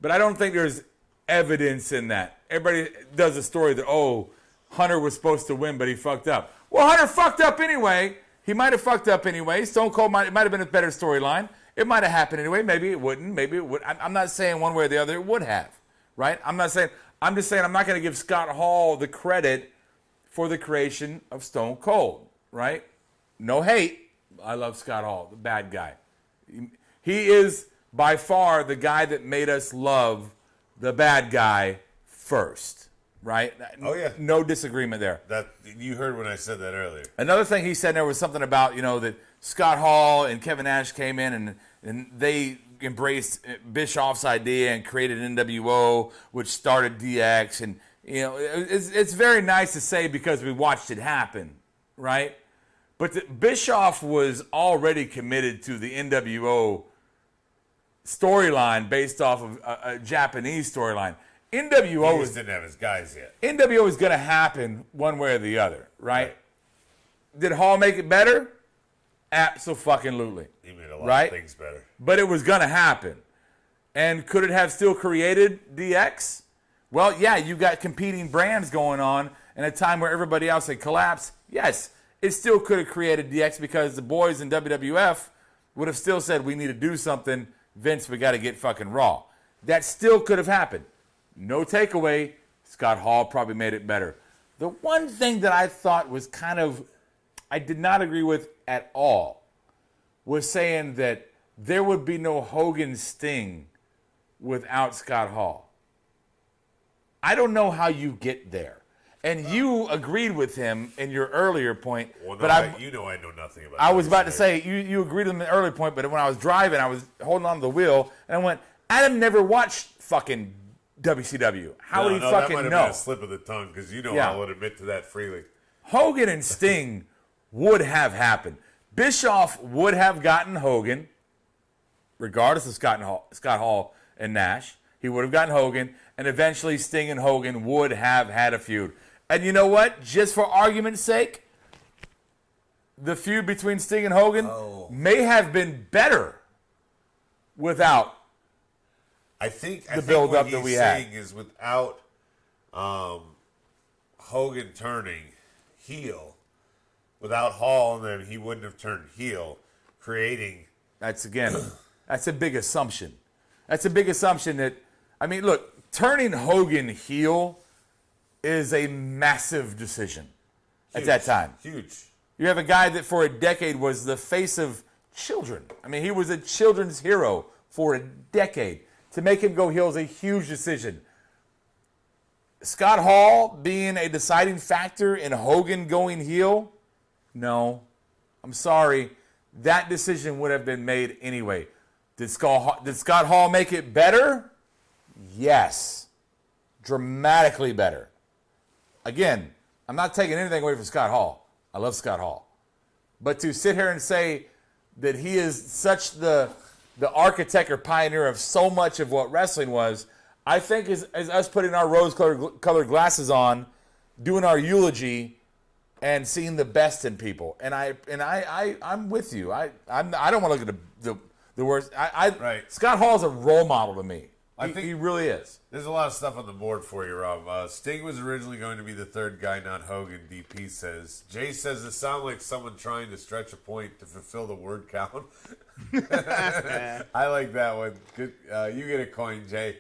but I don't think there's evidence in that. Everybody does a story that, Hunter was supposed to win, but he fucked up. Well, Hunter fucked up anyway. He might have fucked up anyway. Stone Cold might have been a better storyline. It might have happened anyway. Maybe it wouldn't. Maybe it would. I'm not saying one way or the other it would have, right? I'm just saying I'm not going to give Scott Hall the credit for the creation of Stone Cold, right? No hate. I love Scott Hall, the bad guy. He is by far the guy that made us love the bad guy first, right? Oh, yeah. No disagreement there. That you heard when I said that earlier. Another thing he said there was something about, that Scott Hall and Kevin Nash came in and they embraced Bischoff's idea and created NWO, which started DX. And, it's very nice to say because we watched it happen, right? But Bischoff was already committed to the NWO storyline based off of a Japanese storyline. NWO He just didn't have his guys yet. NWO is going to happen one way or the other, right? Did Hall make it better? Absolutely. He made a lot of things better. But it was going to happen. And could it have still created DX? Well, yeah, you got competing brands going on in a time where everybody else had collapsed. Yes, it still could have created DX because the boys in WWF would have still said, we need to do something. Vince, we got to get fucking Raw. That still could have happened. No takeaway. Scott Hall probably made it better. The one thing that I thought was I did not agree with at all was saying that there would be no Hogan Sting without Scott Hall. I don't know how you get there. And you agreed with him in your earlier point. Well, no, but I know nothing about it. I was about to say, you agreed with him in the earlier point, but when I was driving, I was holding on to the wheel, and I went, Adam never watched fucking WCW. How would he fucking that might have know? been a slip of the tongue, because I would admit to that freely. Hogan and Sting would have happened. Bischoff would have gotten Hogan, regardless of Scott Hall and Nash. He would have gotten Hogan, and eventually Sting and Hogan would have had a feud. And you know what? Just for argument's sake, the feud between Sting and Hogan may have been better without the build-up that we had. What he's saying is without Hogan turning heel, without Hall, and then he wouldn't have turned heel, creating... That's a big assumption. That's a big assumption that, look, turning Hogan heel is a massive decision at that time. Huge. You have a guy that for a decade was the face of children. He was a children's hero for a decade. To make him go heel is a huge decision. Scott Hall being a deciding factor in Hogan going heel? No. I'm sorry. That decision would have been made anyway. Did Scott Hall make it better? Yes. Dramatically better. Again, I'm not taking anything away from Scott Hall. I love Scott Hall. But to sit here and say that he is such the architect or pioneer of so much of what wrestling was, I think is us putting our rose-colored glasses on, doing our eulogy, and seeing the best in people. And I'm with you. I don't want to look at the worst. Right. Scott Hall is a role model to me. I think he really is. There's a lot of stuff on the board for you, Rob. Sting was originally going to be the third guy, not Hogan, DP says. Jay says it sounds like someone trying to stretch a point to fulfill the word count. I like that one. Good. You get a coin, Jay.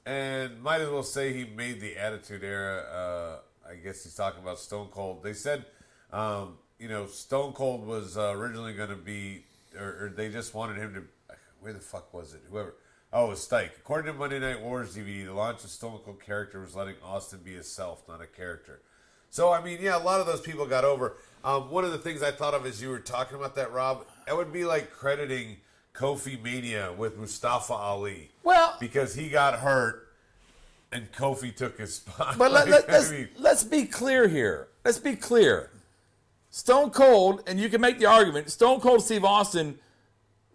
And might as well say he made the Attitude Era. I guess he's talking about Stone Cold. They said, Stone Cold was originally going to be, or they just wanted him to, where the fuck was it? Whoever. Oh, it was Stike. According to Monday Night Wars DVD, the launch of Stone Cold character was letting Austin be himself, not a character. So, a lot of those people got over. One of the things I thought of as you were talking about that, Rob, it would be like crediting Kofi Mania with Mustafa Ali. Well, because he got hurt and Kofi took his spot. But let's be clear here. Let's be clear. Stone Cold, and you can make the argument, Stone Cold Steve Austin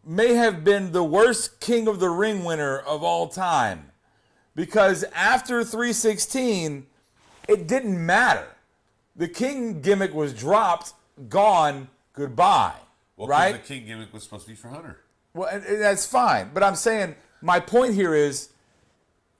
may have been the worst King of the Ring winner of all time. Because after 316, it didn't matter. The King gimmick was dropped, gone, goodbye. Well, right? The King gimmick was supposed to be for Hunter. Well, and that's fine. But I'm saying, my point here is,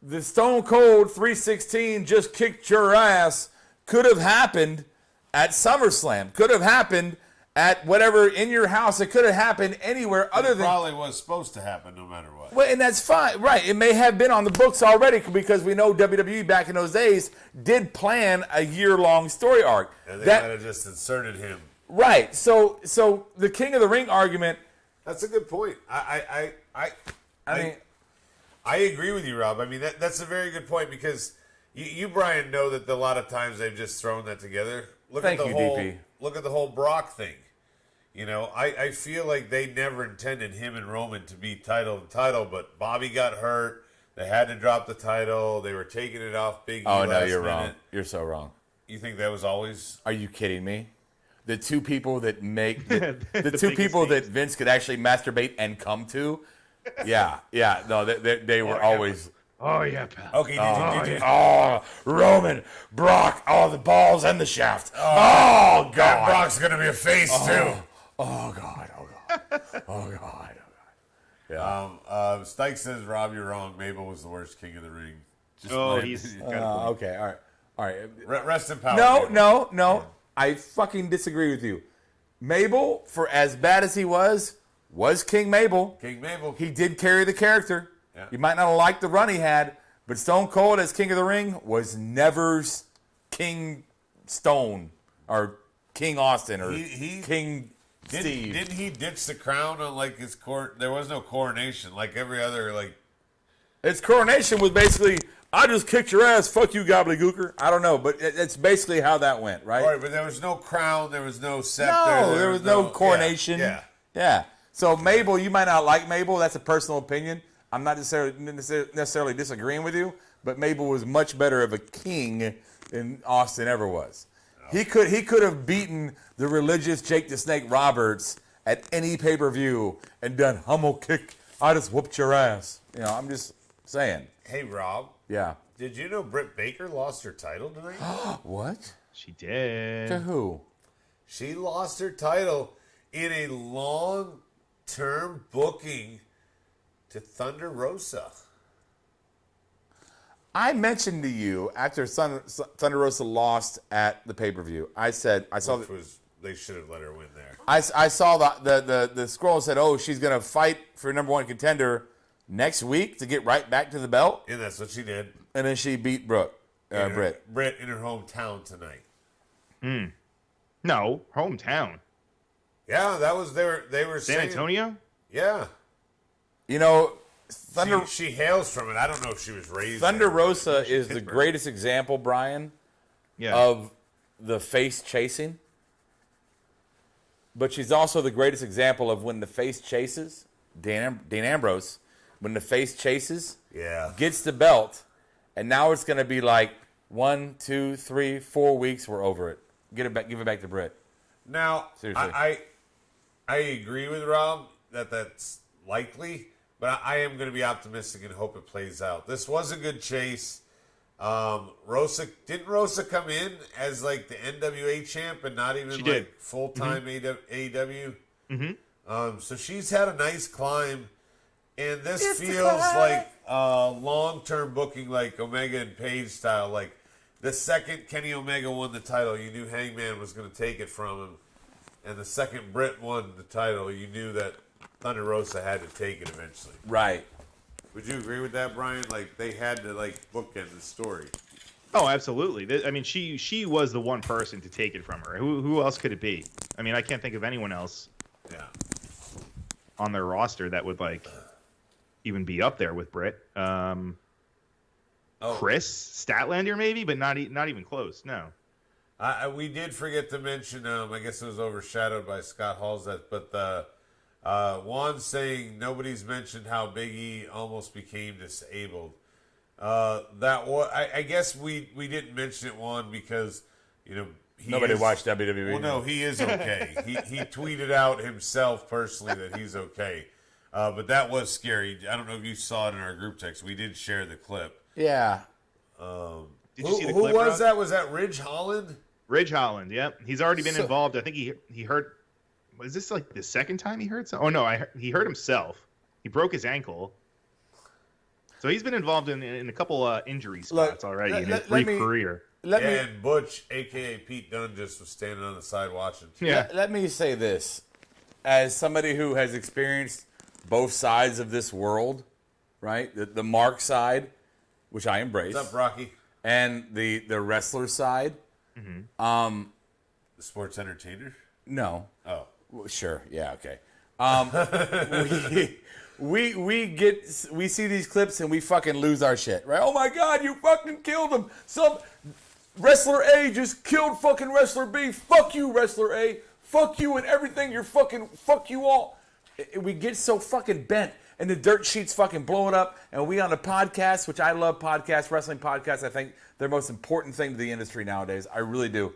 the Stone Cold 316 just kicked your ass could have happened at SummerSlam. Could have happened at whatever, in your house. It could have happened anywhere other than... It probably was supposed to happen no matter what. Well, and that's fine. Right. It may have been on the books already because we know WWE back in those days did plan a year-long story arc. And they might have just inserted him Right. So the King of the Ring argument. That's a good point. I mean, I agree with you, Rob. I mean, that's a very good point because you Brian, know that a lot of times they've just thrown that together. Thank you, DP. Look at the whole Brock thing. You know, I feel like they never intended him and Roman to be title to title, but Bobby got hurt. They had to drop the title. They were taking it off Big E. Oh, no, last you're minute. wrong. You're so wrong. You think that was always? Are you kidding me? The two people that make the two biggest people that names. Vince could actually masturbate and come to. Yeah. No, they were always. Oh yeah, pal. Okay, did you Oh, Roman, Brock, the balls and the shaft. Oh, God, God. Brock's gonna be a face too. Oh, God. Oh, God. Yeah. Stike says, Rob, you're wrong. Mabel was the worst King of the Ring. Just He's Okay, all right. rest in power. No. I fucking disagree with you. Mabel, for as bad as he was King Mabel. King Mabel. He did carry the character. Yeah. You might not have liked the run he had, but Stone Cold as King of the Ring was never King Stone or King Austin or King Steve. Didn't he ditch the crown on like his court? There was no coronation like every other like. His coronation was basically, I just kicked your ass, fuck you, gobbledygooker. I don't know, but it's basically how that went, right? Right, but there was no crown, there was no scepter. No, there was no coronation. Yeah. So Mabel, you might not like Mabel. That's a personal opinion. I'm not necessarily disagreeing with you, but Mabel was much better of a king than Austin ever was. He could have beaten the religious Jake the Snake Roberts at any pay-per-view and done Hummel kick. I just whooped your ass. You know, I'm just saying. Hey, Rob. Yeah. Did you know Britt Baker lost her title tonight? What? She did. To who? She lost her title in a long-term booking to Thunder Rosa. I mentioned to you after Thunder Rosa lost at the pay-per-view. I said I saw They should have let her win there. I saw the scroll said, "Oh, she's gonna fight for number one contender next week to get right back to the belt." And that's what she did. And then she beat Britt. Britt in her hometown tonight. No, hometown. Yeah, that was they were San saying, Antonio? Yeah. You know, Thunder She hails from it. I don't know if she was raised Thunder there. Rosa is the greatest example, Brian, Yeah. of the face chasing. But she's also the greatest example of when the face chases. Dean Ambrose, when the face chases, Yeah. gets the belt, and now it's going to be like 1, 2, 3, 4 weeks. We're over it. Give it back to Britt. Now, Seriously. I agree with Rob that that's likely, but I am going to be optimistic and hope it plays out. This was a good chase. Didn't Rosa come in as like the NWA champ and not even She like did. full-time AEW? Mm-hmm. So she's had a nice climb, and this It's a feels climb. like long-term booking, like Omega and Page style. Like the second Kenny Omega won the title, you knew Hangman was going to take it from him, and the second Britt won the title, you knew that Thunder Rosa had to take it eventually. Right. Would you agree with that, Brian? Like they had to like bookend the story. Oh, absolutely. I mean, she was the one person to take it from her. Who else could it be? I mean, I can't think of anyone else Yeah. on their roster that would like even be up there with Britt. Chris Statlander maybe, but not even close. No. We did forget to mention. I guess it was overshadowed by Scott Hall's but Juan's saying nobody's mentioned how Big E almost became disabled. I guess we didn't mention it, Juan, because Nobody watched WWE. Well, no, he is okay. he tweeted out himself personally that he's okay. But that was scary. I don't know if you saw it in our group text. We did share the clip. Yeah. Did you see the Who clip, was Rob? that? Was that Ridge Holland? Ridge Holland. Yep. He's already been So- involved. I think he hurt. Was this like the second time he hurt? Oh no, he hurt himself. He broke his ankle. So he's been involved in a couple injury spots already in his brief career. And Butch, a.k.a. Pete Dunne, just was standing on the side watching. Yeah. Let me say this. As somebody who has experienced both sides of this world, right? The mark side, which I embrace, What's up, Rocky? and the wrestler side. The sports entertainer? No. Oh. Well, sure. Yeah. Okay. We see these clips and we fucking lose our shit, right? Oh my God, you fucking killed him. Some wrestler A just killed fucking wrestler B. Fuck you, wrestler A. Fuck you and everything. You're fucking, fuck you all. We get so fucking bent and the dirt sheets fucking blowing up and we on a podcast, which I love podcasts, wrestling podcasts. I think they're the most important thing to the industry nowadays. I really do.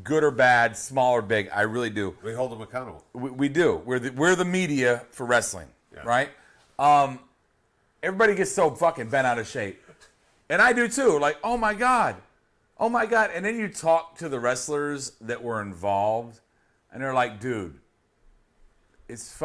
Good or bad, small or big, I really do. We hold them accountable. We do. We're the media for wrestling, right? Everybody gets so fucking bent out of shape. And I do too. Like, oh my God. And then you talk to the wrestlers that were involved and they're like, dude, it's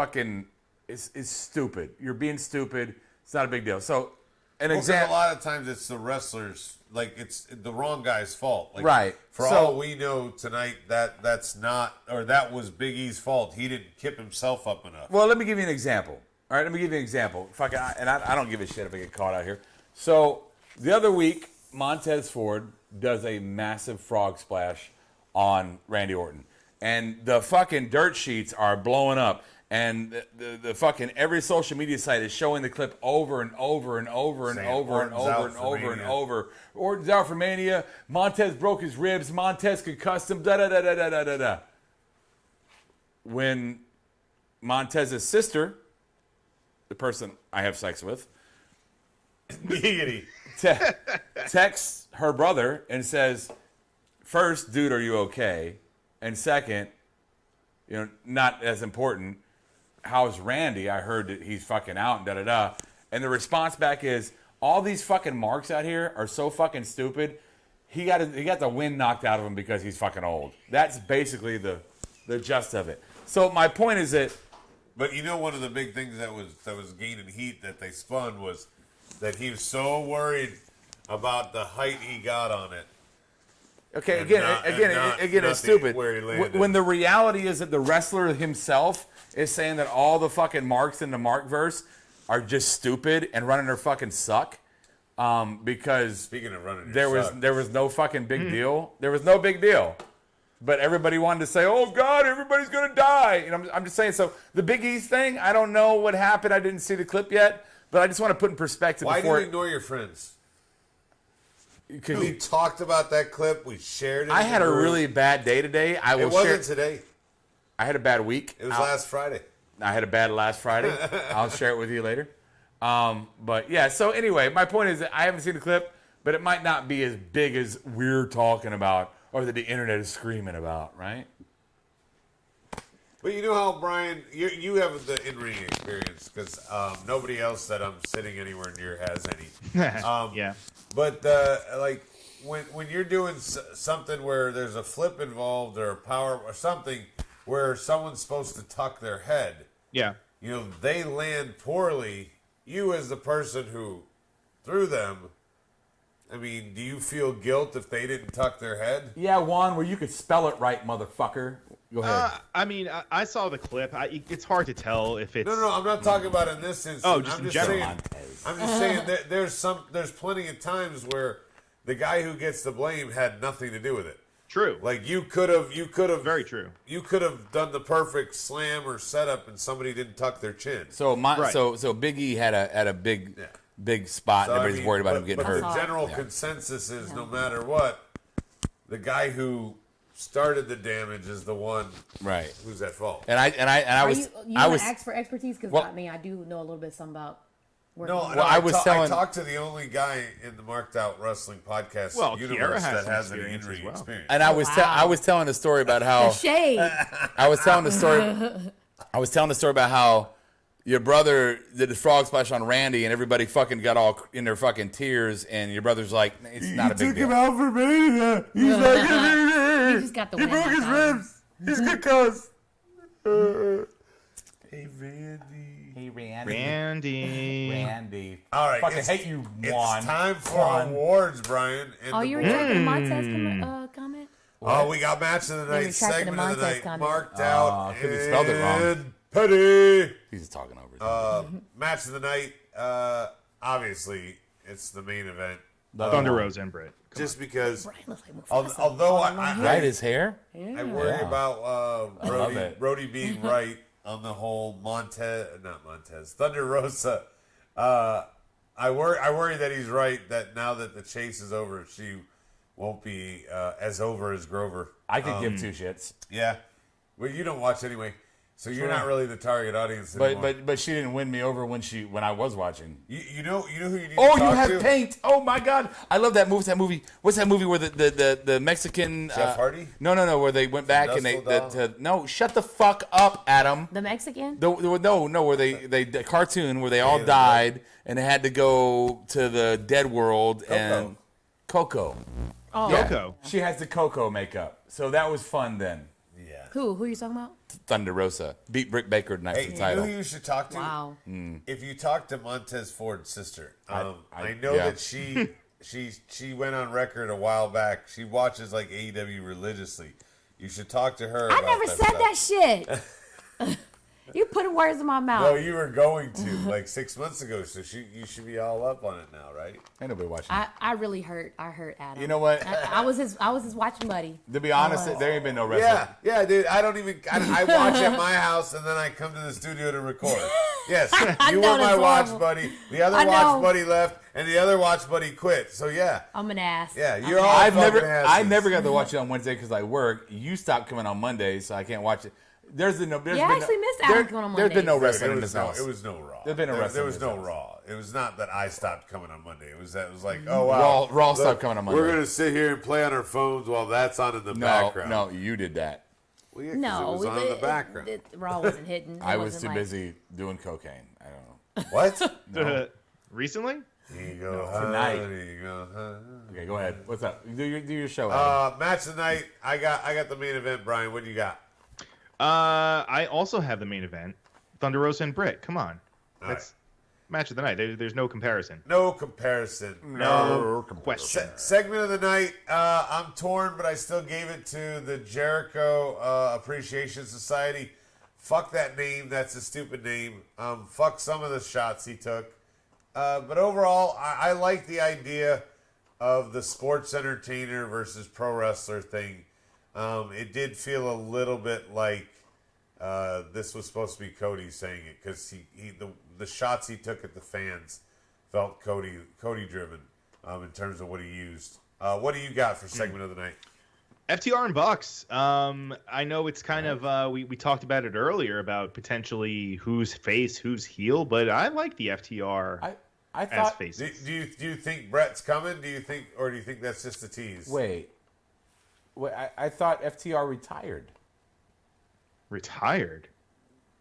stupid. You're being stupid. It's not a big deal. So, an example. A lot of times it's the wrestlers, like it's the wrong guy's fault. Like, right. For all we know tonight, that was Big E's fault. He didn't kip himself up enough. Well, let me give you an example. All right, let me give you an example. I don't give a shit if I get caught out here. So the other week, Montez Ford does a massive frog splash on Randy Orton, and the fucking dirt sheets are blowing up, and the fucking every social media site is showing the clip over and over and over and over and over and over and over. Orton's out for Mania. Montez broke his ribs. Montez concussed him. Da da da da da da da da. When Montez's sister, the person I have sex with, texts her brother and says, first, dude, are you okay? And second, not as important, how's Randy? I heard that he's fucking out and da-da-da. And the response back is, all these fucking marks out here are so fucking stupid, he got the wind knocked out of him because he's fucking old. That's basically the gist of it. So my point is that... But one of the big things that was gaining heat that they spun was that he was so worried about the height he got on it. Okay, again, it's stupid. When the reality is that the wrestler himself is saying that all the fucking marks in the Markverse are just stupid and running their fucking suck. Because speaking of running, there was no fucking big deal. There was no big deal. But everybody wanted to say, "Oh God, everybody's gonna die." I'm just saying. So the Big East thing, I don't know what happened. I didn't see the clip yet, but I just want to put in perspective. Why do you ignore your friends? We talked about that clip. We shared it. I had a really bad day today. It wasn't today. I had a bad week. It was last Friday. I had a bad last Friday. I'll share it with you later. But yeah. So anyway, my point is that I haven't seen the clip, but it might not be as big as we're talking about. Or that the internet is screaming about, right? But you know how, Brian, you have the in-ring experience because nobody else that I'm sitting anywhere near has any. Yeah. But like when you're doing something where there's a flip involved or a power or something where someone's supposed to tuck their head. Yeah. They land poorly. You as the person who threw them. I mean, do you feel guilt if they didn't tuck their head? Yeah, Juan, where you could spell it right, motherfucker. Go ahead. I mean, I saw the clip. It's hard to tell if it's... No, I'm not talking about in this instance. Oh, just in general. I'm just saying that there's plenty of times where the guy who gets the blame had nothing to do with it. True. Like you could have very true. You could have done the perfect slam or setup and somebody didn't tuck their chin. So so Big E had a big... Yeah. Big spot, and everybody's worried about him getting hurt. But the general consensus is no matter what, the guy who started the damage is the one who's at fault. And I was ask for expertise because not me. I do know a little bit something about. I talked to the only guy in the Marked Out Wrestling podcast universe that has an in-ring experience. And I was telling the story about how I was telling the story about how your brother did the frog splash on Randy, and everybody fucking got all in their fucking tears, and your brother's like, it's not a big deal. He took him out for Mania. He's like, he just got the he broke his ribs. He's concussed. Hey, Randy. All right. Fucking hate you, Juan. It's time for awards, Brian. You were talking Montez comment? Oh, we got match of the night, segment of the night, comment. Marked Out. Could have spelled it wrong. Petty. He's just talking over it. Match of the night. Obviously, it's the main event. Thunder Rose and Britt. just because. Brian looks like Mufasa. Although Right, his hair. I worry Yeah. about I love it. Brody being right on the whole Thunder Rosa. I worry that he's right, that now that the chase is over, she won't be as over as Grover. I could give two shits. Yeah. Well, you don't watch anyway, so you're not really the target audience anymore. But she didn't win me over when I was watching. You know who you need to Oh, talk you have to? paint. Oh my God, I love that movie. What's that movie where the Mexican Jeff Hardy? No, where they went back and they Dust no, shut the fuck up, Adam. The Mexican? No, where they the cartoon where they all died and they had to go to the dead world and Coco. Oh. Yeah. Coco. She has the Coco makeup, so that was fun then. Yeah. Who are you talking about? Thunder Rosa beat Britt Baker tonight for Hey, the you title. know who you should talk to? Wow. If you talk to Montez Ford's sister, I know yeah. that she went on record a while back. She watches like AEW religiously. You should talk to her. I about never said stuff. that shit. You putting words in my mouth. No, you were going to like 6 months ago, so you should be all up on it now, right? Ain't nobody watching. I really hurt. I hurt Adam. You know what? I was his watching buddy. To be honest, there ain't been no wrestling. Yeah, dude. I don't even. I watch at my house and then I come to the studio to record. Yes, you know, were my that's watch horrible. buddy. The other I watch know. buddy left, and the other watch buddy quit. So yeah, I'm an ass. yeah, you're I'm all. an ass. fucking asses. I never got to watch it on Wednesday because I work. You stopped coming on Mondays, so I can't watch it. There's been no. There's Yeah, been I actually no, missed Adam coming on There's been no Mondays. wrestling in It this was no. house. It was no Raw. There's been no wrestling There in was this no house. Raw. It was not that I stopped coming on Monday. It was like, oh wow, Raw stopped coming on Monday. We're gonna sit here and play on our phones while that's on in the background. No, you did that. Well, yeah, 'cause No, it was on in the background. Raw wasn't hidden. It I was wasn't too like- busy doing cocaine. I don't know. What? Recently? Here you go, tonight. Here you go, Okay, go ahead. What's up? Do your show. Adam. Match of the night. I got the main event. Brian, what do you got? I also have the main event. Thunder Rosa and Britt. Come on. All That's match of the night. There's no comparison. No comparison. No question. Segment of the night. I'm torn, but I still gave it to the Jericho Appreciation Society. Fuck that name. That's a stupid name. Fuck some of the shots he took. But overall, I like the idea of the sports entertainer versus pro wrestler thing. It did feel a little bit like this was supposed to be Cody saying it because the shots he took at the fans felt Cody driven in terms of what he used. What do you got for segment of the night? FTR and Bucks. I know it's kind of we talked about it earlier about potentially who's face, who's heel, but I like the FTR I as thought. faces. Do you think Brett's coming? Do you think that's just a tease? Wait. I thought FTR retired. Retired.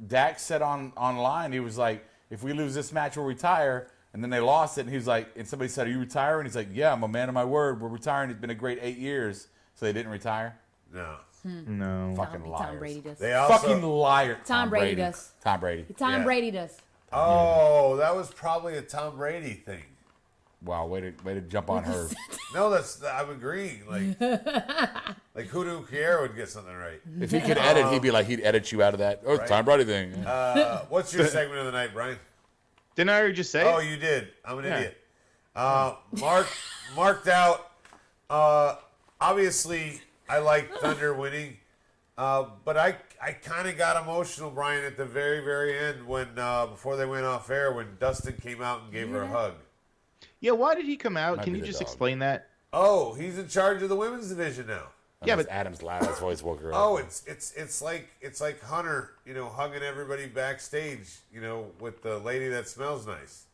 Dak said online, he was like, if we lose this match, we'll retire. And then they lost it, and he was like, and somebody said, are you retiring? He's like, yeah, I'm a man of my word. We're retiring. It's been a great 8 years. So they didn't retire? No. No. Fucking Tom liars. Brady does. They also. Fucking liar. Tom Brady does. Tom Brady. Tom Yeah. Brady does. Oh, that was probably a Tom Brady thing. Wow, way to jump on her. No, I'm agreeing. Like Hoodoo Kiera would get something right. If he could edit, he'd edit you out of that. Oh, Right. Tom Brady thing. What's your segment of the night, Brian? Didn't I already just say Oh, it? you did. I'm an Yeah. idiot. Marked out. Obviously, I like Thunder winning, but I kind of got emotional, Brian, at the very, very end when before they went off air when Dustin came out and gave her a hug. Yeah, why did he come out? Might Can be you the just dog. explain that? Oh, he's in charge of the women's division now. Yeah, Unless but- Adam's loud voice woke her up. Oh, it's like Hunter, hugging everybody backstage, with the lady that smells nice.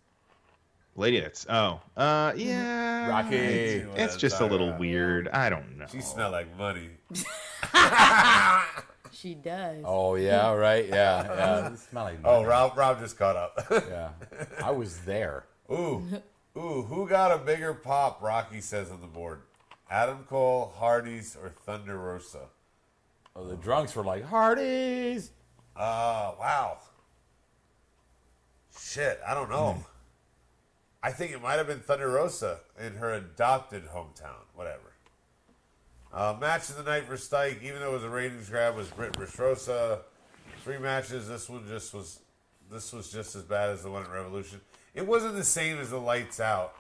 Lady, that's yeah. Rocky. It's just a little weird. I don't know. She smelled like money. She does. Oh yeah, right, yeah. It smell like Oh, money. Rob just caught up. Yeah, I was there. Ooh, who got a bigger pop? Rocky says on the board. Adam Cole, Hardy's, or Thunder Rosa? Oh, the drunks were like Hardee's. Wow. Shit, I don't know. I think it might have been Thunder Rosa in her adopted hometown. Whatever. Match of the night for Stike, even though it was a ratings grab, was Britt versus Rosa. 3 matches. This was just as bad as the one at Revolution. It wasn't the same as the Lights Out.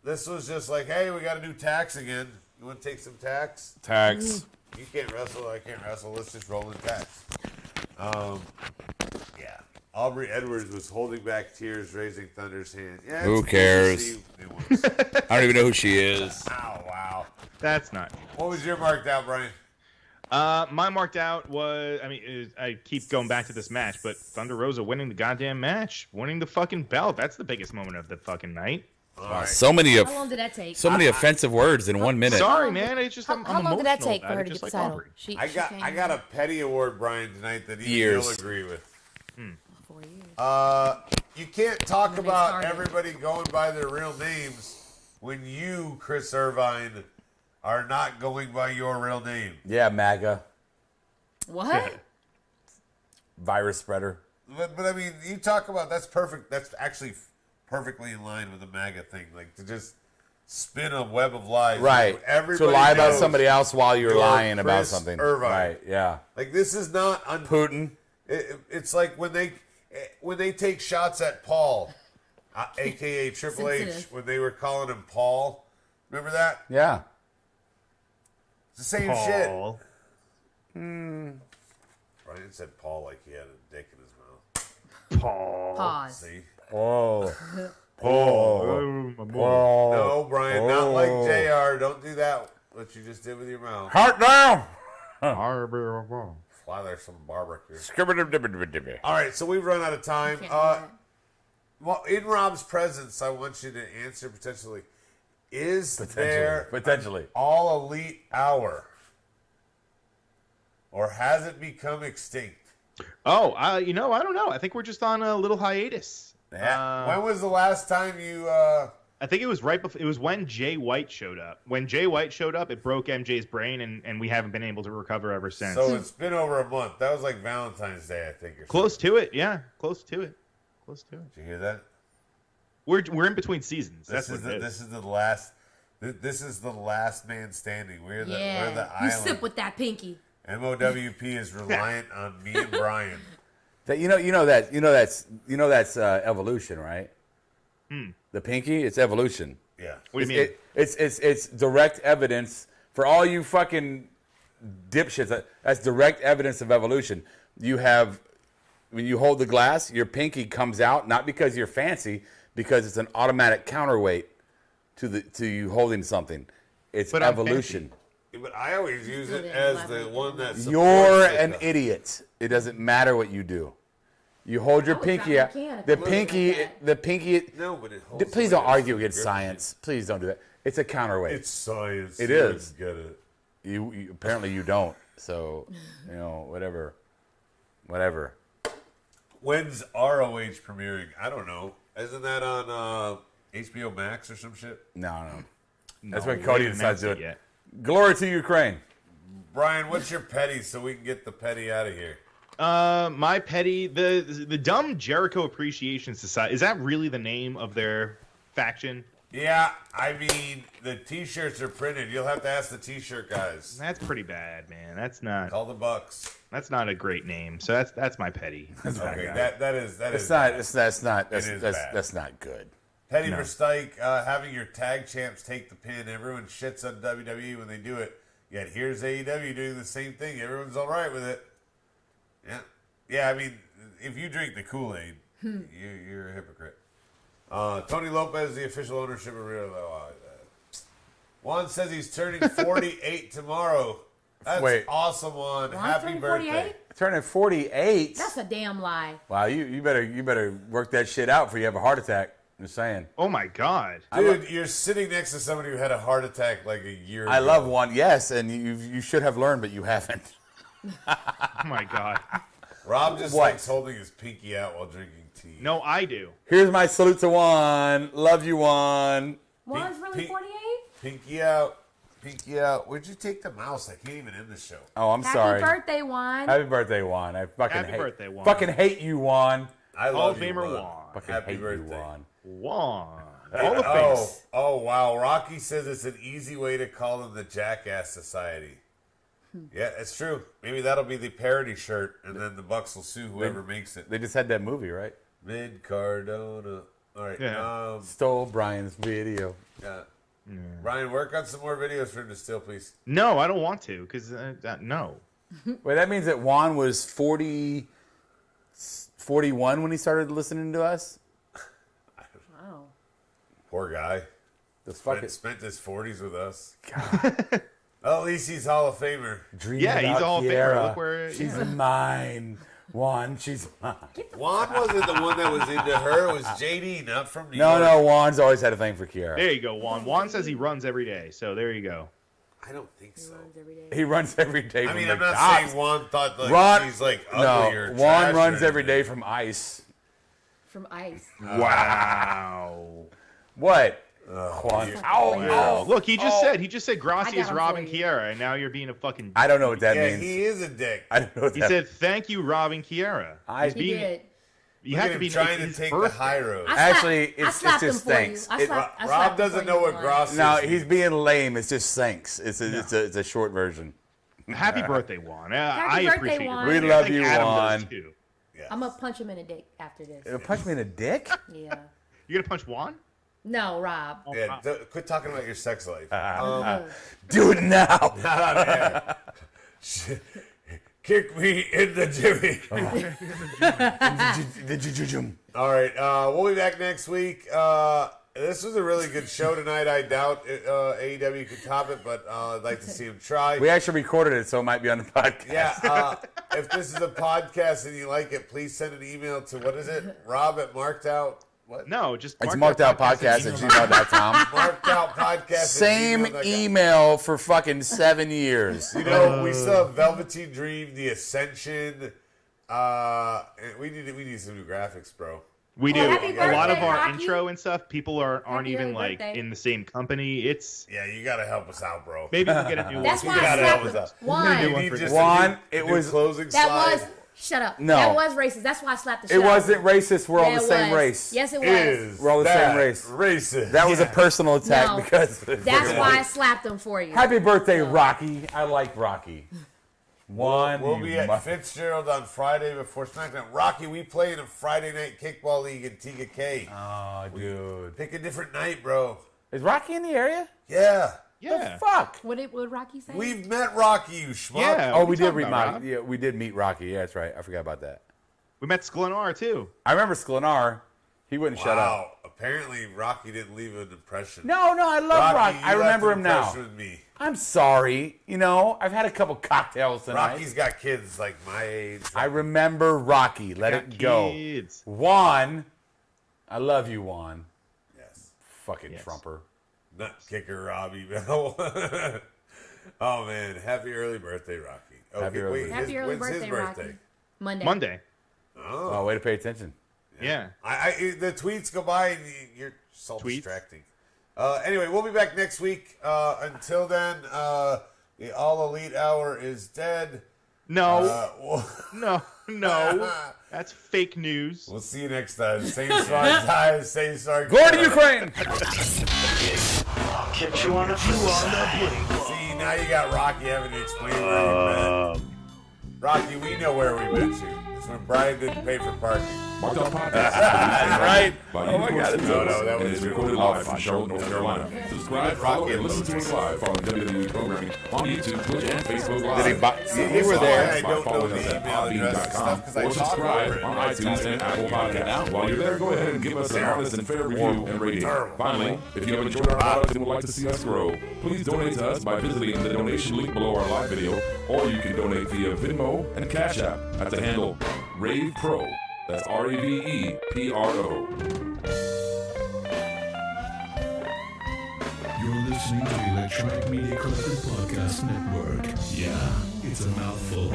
this was just like, hey, we got to do tax again. You want to take some tax? Tax. You can't wrestle. I can't wrestle. Let's just roll in tax. Yeah. Aubrey Edwards was holding back tears, raising Thunder's hand. Yeah, Who cares? I don't even know who she is. Oh, wow. That's not. What was your marked out, Brian? My marked out was, I keep going back to this match, but Thunder Rosa winning the goddamn match, winning the fucking belt. That's the biggest moment of the fucking night. All right. So many How long did that take? so many offensive words in 1 minute. Sorry, man. It's just I'm How long did that take emotional for her about to it, get just the like title? Aubrey. I got a petty award, Brian, tonight that even Years. you'll agree with. 4 years. You can't talk When they about started. everybody going by their real names when you, Chris Irvine, are not going by your real name. Yeah, MAGA. What? Virus spreader. But I mean, you talk about that's perfect. That's actually perfectly in line with the MAGA thing, like to just spin a web of lies. Right. Like, everybody To lie about knows somebody else while you're lying about Chris something. Irvine. Right, yeah. Like this is not Putin. It's like when they take shots at Paul, aka Triple H, Sensitive. when they were calling him Paul. Remember that? Yeah. It's the same shit. Paul. Brian said Paul like he had a dick in his mouth. Paul. Pause. See? Oh. Oh, my boy. No, Brian, not like JR. Don't do that. What you just did with your mouth. Heart down. Fly there some barbecue. Skibidi-dibidi-dibidi. All right, so we've run out of time. Can't do that. Well, in Rob's presence, I want you to answer potentially. Is there Potentially. all elite hour? Or has it become extinct? Oh, I don't know. I think we're just on a little hiatus. When was the last time you I think it was right before. It was when Jay White showed up. When Jay White showed up, it broke MJ's brain, and we haven't been able to recover ever since. so it's been over a month. That was like Valentine's Day, I think. Or Close to it, yeah. Close to it. Close to it. Did you hear that? We're in between seasons. That's This what it is. this is the last. This is the last man standing. We're the Yeah. You sip island. with that pinky. MOWP is reliant on me and Brian. That that's evolution, right? The pinky, it's evolution. Yeah. What do you mean? It's direct evidence for all you fucking dipshits. That's direct evidence of evolution. You have, when you hold the glass, your pinky comes out not because you're fancy, because it's an automatic counterweight to you holding something. It's But I'm evolution. But I always use it Good as the elaborate. one that supports You're it. an idiot. It doesn't matter what you do. You hold your I would pinky drop out. my can if The I was pinky, like that. the pinky. No, but it holds Please the don't weight of argue the against grip. science. Please don't do that. It's a counterweight. It's science. It You is. Get it. You apparently you don't. So, whatever. When's ROH premiering? I don't know. Isn't that on HBO Max or some shit? No. No, That's when we Cody haven't decides to do announced it. yet. Glory to Ukraine. Brian, what's your petty so we can get the petty out of here? My petty, the Dumb Jericho Appreciation Society. Is that really the name of their faction? Yeah, I mean, the T-shirts are printed. You'll have to ask the T-shirt guys. That's pretty bad, man. That's not Call the Bucks. a great name. So that's my petty. Okay, guy. that is That's not good. Petty for Stike, having your tag champs take the pin. Everyone shits on WWE when they do it. Yet here's AEW doing the same thing. Everyone's all right with it. Yeah. I mean, if you drink the Kool-Aid, you're a hypocrite. Tony Lopez, the official ownership of Rio. Juan says he's turning 48 tomorrow. That's Wait. awesome, Juan. Juan Happy turning birthday. 48? Turning 48. That's a damn lie. Wow, you better work that shit out before you have a heart attack. I'm just saying. Oh my God. Dude, you're sitting next to somebody who had a heart attack like a year ago. I love one, yes, and you should have learned, but you haven't. Oh my God. Rob just What? likes holding his pinky out while drinking tea. No, I do. Here's my salute to Juan. Love you, Juan. Juan's really Pete- 48? Pinky out. Pinky out. Where'd you take the mouse? I can't even end the show. Oh, I'm Happy sorry. birthday, Juan. Happy birthday, Juan. I fucking Happy hate. birthday, Juan. Fucking hate you, Juan. I Hall of love you, Famer Juan. Juan. Fucking Happy hate birthday. you, Juan. Juan. All the Oh, face. oh, wow. Rocky says it's an easy way to call them the Jackass Society. Yeah, it's true. Maybe that'll be the parody shirt, and then the Bucks will sue whoever makes it. They just had that movie, right? Mid Cardona. All right. Yeah. Stole Brian's video. Yeah. Brian, work on some more videos for him to steal, please. No, I don't want to, because no. Wait, that means that Juan was 41 when he started listening to us? Wow. Poor guy. Fucking Spent his 40s with us. God. Well, at least he's Hall of Famer. Dream Yeah, he's about all fair. Kiera. Look where She's mine. Juan, she's mine. Juan wasn't the one that was into her. It was JD, not from New No, York. no, Juan's always had a thing for Kiera. There you go, Juan. Juan says he runs every day, so there you go. I don't think so. He runs every day I from mean, I'm not McDonald's. saying Juan thought like Ron- she's like ugly or No, Juan trash runs or every day anything. from ice. From ice. Wow. What? Juan. Ow, Wow. Look, he just said I Gracie got is him robbing for you. Kiera, and now you're being a fucking. I don't know what that Yeah, means. he is a dick. I don't know what He that said, "Thank you, robbing Kiera." I- He did. You Look have at to him be trying it's to his take the birthday. high road. Actually, I slapped him just for you. stinks. I slapped Rob him doesn't for know you what once. Gross No, is. he's being lame. It's just sinks. It's a short version. Happy birthday, Juan. I Happy birthday, appreciate Juan. it. We I love think you, Adam Juan. does too. Yes. I'm gonna punch him in the dick after this. It'll punch me in the dick? Yeah. You gonna punch Juan? No, Rob. Yeah, quit talking about your sex life. Do it now. Not on air. Kick me in the Jimmy. All right, we'll be back next week. This was a really good show tonight. I doubt AEW could top it, but I'd like to see him try. We actually recorded it, so it might be on the podcast. Yeah, if this is a podcast and you like it, please send an email to, what is it? Rob at Marked Out. What? No, just It's marked out podcast at gmail.com. Marked Out Podcast. Same at gmail.com. email for fucking 7 years. You know, we still have Velveteen Dream, The Ascension. And we need some new graphics, bro. we do. happy A lot of birthday, our Rocky. intro and stuff. People aren't Happy even early like birthday. in the same company. It's Yeah, you gotta help us out, bro. maybe we'll get a new one. That's why You I gotta help slapped us him. out. We're gonna do One. one We for need just Juan, a new it was- closing That slide. was. Shut up. No. That was racist. That's why I slapped the shit It out of wasn't him. racist. We're all Yeah, the it same was. race. Yes, it was. Is We're all the same that race. Racist. That was a personal attack No. because. That's why I slapped him for you. Happy birthday, Rocky. I like Rocky. One. We'll you be at mu- Fitzgerald on Friday before SmackDown. Rocky, we play in a Friday night kickball league in TK. Oh, dude. Pick a different night, bro. Is Rocky in the area? Yeah. Yeah. The fuck? What did Rocky say? We've met Rocky, you schmuck. Yeah. Oh, What we are did you meet talking about, Rocky. Yeah, we did meet Rocky. Yeah, that's right. I forgot about that. We met Sklenar too. I remember Sklenar. He wouldn't shut up. Wow. Apparently, Rocky didn't leave an impression. No, I love Rocky. you I left remember an him now. impression With me. I'm sorry. You know, I've had a couple cocktails tonight. Rocky's got kids like my age. I remember Rocky. Let it go. Kids. Juan. I love you, Juan. Yes. Fucking Yes. Trumper. Nut kicker Robbie Bell. Oh, man. Happy early birthday, Rocky. Okay, Happy early birthday. Happy early when's his birthday, birthday? Rocky. Monday. Monday. Oh, way to pay attention. Yeah. The tweets go by and you're so Tweets? distracting. Anyway, we'll be back next week. Until then, the All Elite Hour is dead. No. No. That's fake news. We'll see you next time. Same smart time, same smart. Glory to Ukraine! Kept you on the flip. See, now you got Rocky having to explain where you met. Rocky, we know where we met you. It's when Brian didn't pay for parking. Marked Out Podcast. Right? By Oh my God, No, that and was is recorded live from Charlotte, North Carolina. Subscribe, follow, and listen to us live on WWE programming on YouTube, Twitch, and Facebook Live. Did he buy? You were I there. don't know Following the us at email address and stuff, 'cause I podbean.com or talk subscribe over it. on iTunes and Apple Podcasts. While you're there, go ahead and give us an honest and fair review and rating. Finally, if you have enjoyed our product and would like to see us grow, please donate to us by visiting the donation link below our live video, or you can donate via Venmo and Cash App at the handle Ravepro. That's RAVEPRO. You're listening to the Electronic Media Collective Podcast Network. Yeah, it's a mouthful.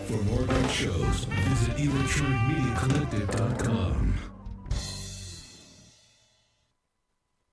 For more great shows, visit electronicmediacollective.com.